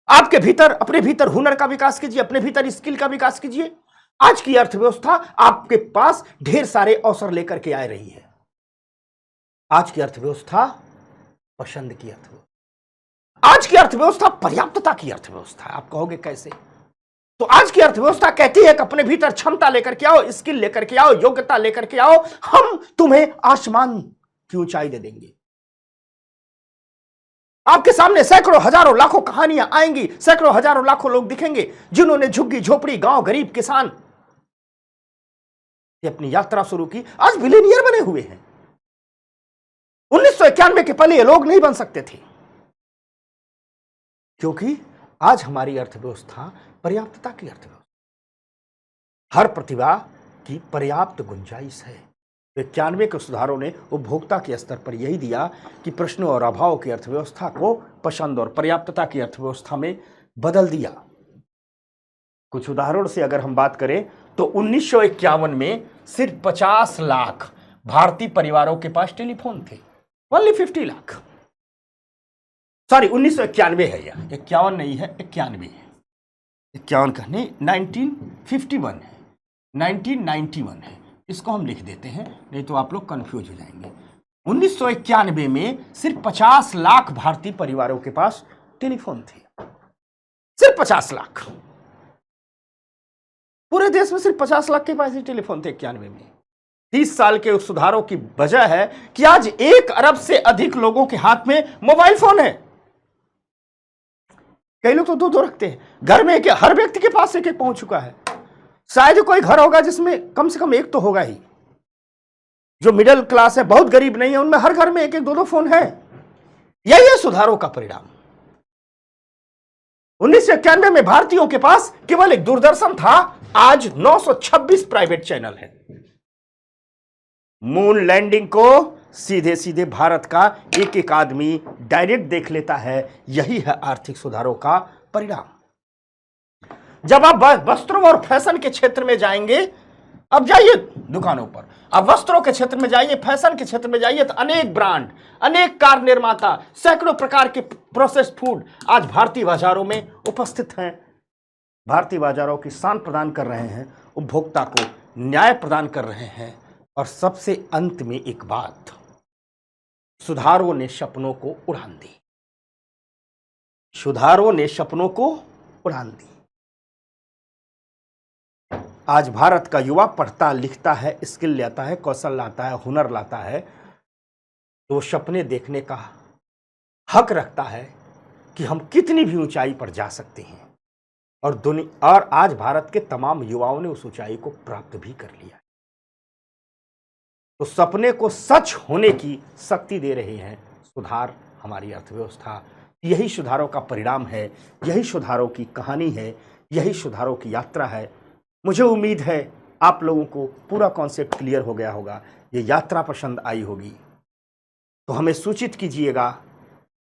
आपके भीतर, अपने भीतर हुनर का विकास कीजिए, अपने भीतर स्किल का विकास कीजिए। आज की अर्थव्यवस्था आपके पास ढेर सारे अवसर लेकर के आ रही है। आज की अर्थव्यवस्था पसंद की अर्थव्यवस्था, आज की अर्थव्यवस्था पर्याप्तता की अर्थव्यवस्था है। आप कहोगे कैसे? तो आज की अर्थव्यवस्था कहती है कि अपने भीतर क्षमता लेकर के आओ, स्किल लेकर के आओ, योग्यता लेकर के आओ, हम तुम्हें आसमान की ऊंचाई दे देंगे। आपके सामने सैकड़ों हजारों लाखों कहानियां आएंगी, सैकड़ों हजारों लाखों लोग दिखेंगे जिन्होंने झुग्गी झोपड़ी, गांव, गरीब, किसान ये अपनी यात्रा शुरू की, आज बिलियनियर बने हुए हैं। 1991 के पहले ये लोग नहीं बन सकते थे, क्योंकि आज हमारी अर्थव्यवस्था पर्याप्तता की अर्थव्यवस्था, हर प्रतिभा की पर्याप्त गुंजाइश है। 91 के सुधारों ने उपभोक्ता के स्तर पर यही दिया कि प्रश्नों और अभाव की अर्थव्यवस्था को पसंद और पर्याप्तता की अर्थव्यवस्था में बदल दिया। कुछ उदाहरण से अगर हम बात करें तो 1951 में सिर्फ 50 लाख भारतीय परिवारों के पास टेलीफोन थे, ओनली 50 लाख। सॉरी, 1991 है, यह 51 नहीं है, 91 है। 51 का नहीं, 1951 है, 1991 है, इसको हम लिख देते हैं, नहीं तो आप लोग कंफ्यूज हो जाएंगे। 1991 में सिर्फ 50 लाख भारतीय परिवारों के पास टेलीफोन थे, सिर्फ 50 लाख। पूरे देश में सिर्फ 50 लाख के पास ही टेलीफोन थे 91 में। 30 साल के उस सुधारों की वजह है कि आज 1 अरब से अधिक लोगों के हाथ में मोबाइल फोन है। कई लोग तो दो रखते हैं घर में, हर व्यक्ति के पास एक पहुंच चुका है। शायद कोई घर होगा जिसमें कम से कम एक तो होगा ही। जो मिडिल क्लास है, बहुत गरीब नहीं है, उनमें हर घर में एक दो फोन है। यही है सुधारों का परिणाम। 1991 में भारतीयों के पास केवल एक दूरदर्शन था, आज 926 प्राइवेट चैनल है। मून लैंडिंग को सीधे सीधे भारत का एक आदमी डायरेक्ट देख लेता है। यही है आर्थिक सुधारों का परिणाम। जब आप वस्त्रों और फैशन के क्षेत्र में जाएंगे, अब जाइए दुकानों पर, अब वस्त्रों के क्षेत्र में जाइए, फैशन के क्षेत्र में जाइए, तो अनेक ब्रांड, अनेक कार निर्माता, सैकड़ों प्रकार के प्रोसेस्ड फूड आज भारतीय बाजारों में उपस्थित हैं। भारतीय बाजारों की शान प्रदान कर रहे हैं, उपभोक्ता को न्याय प्रदान कर रहे हैं। और सबसे अंत में एक बात, सुधारों ने सपनों को उड़ान दी। सुधारों ने सपनों को उड़ान दी। आज भारत का युवा पढ़ता लिखता है, स्किल लाता है, कौशल लाता है, हुनर लाता है, तो सपने देखने का हक रखता है कि हम कितनी भी ऊंचाई पर जा सकते हैं। और आज भारत के तमाम युवाओं ने उस ऊंचाई को प्राप्त भी कर लिया। तो सपने को सच होने की शक्ति दे रहे हैं सुधार, हमारी अर्थव्यवस्था। यही सुधारों का परिणाम है, यही सुधारों की कहानी है, यही सुधारों की यात्रा है। मुझे उम्मीद है आप लोगों को पूरा कॉन्सेप्ट क्लियर हो गया होगा, ये यात्रा पसंद आई होगी। तो हमें सूचित कीजिएगा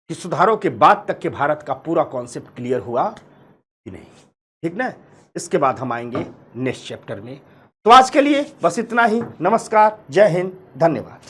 कि सुधारों के बाद तक के भारत का पूरा कॉन्सेप्ट क्लियर हुआ कि नहीं, ठीक ना। इसके बाद हम आएंगे नेक्स्ट चैप्टर में। तो आज के लिए बस इतना ही। नमस्कार, जय हिंद, धन्यवाद।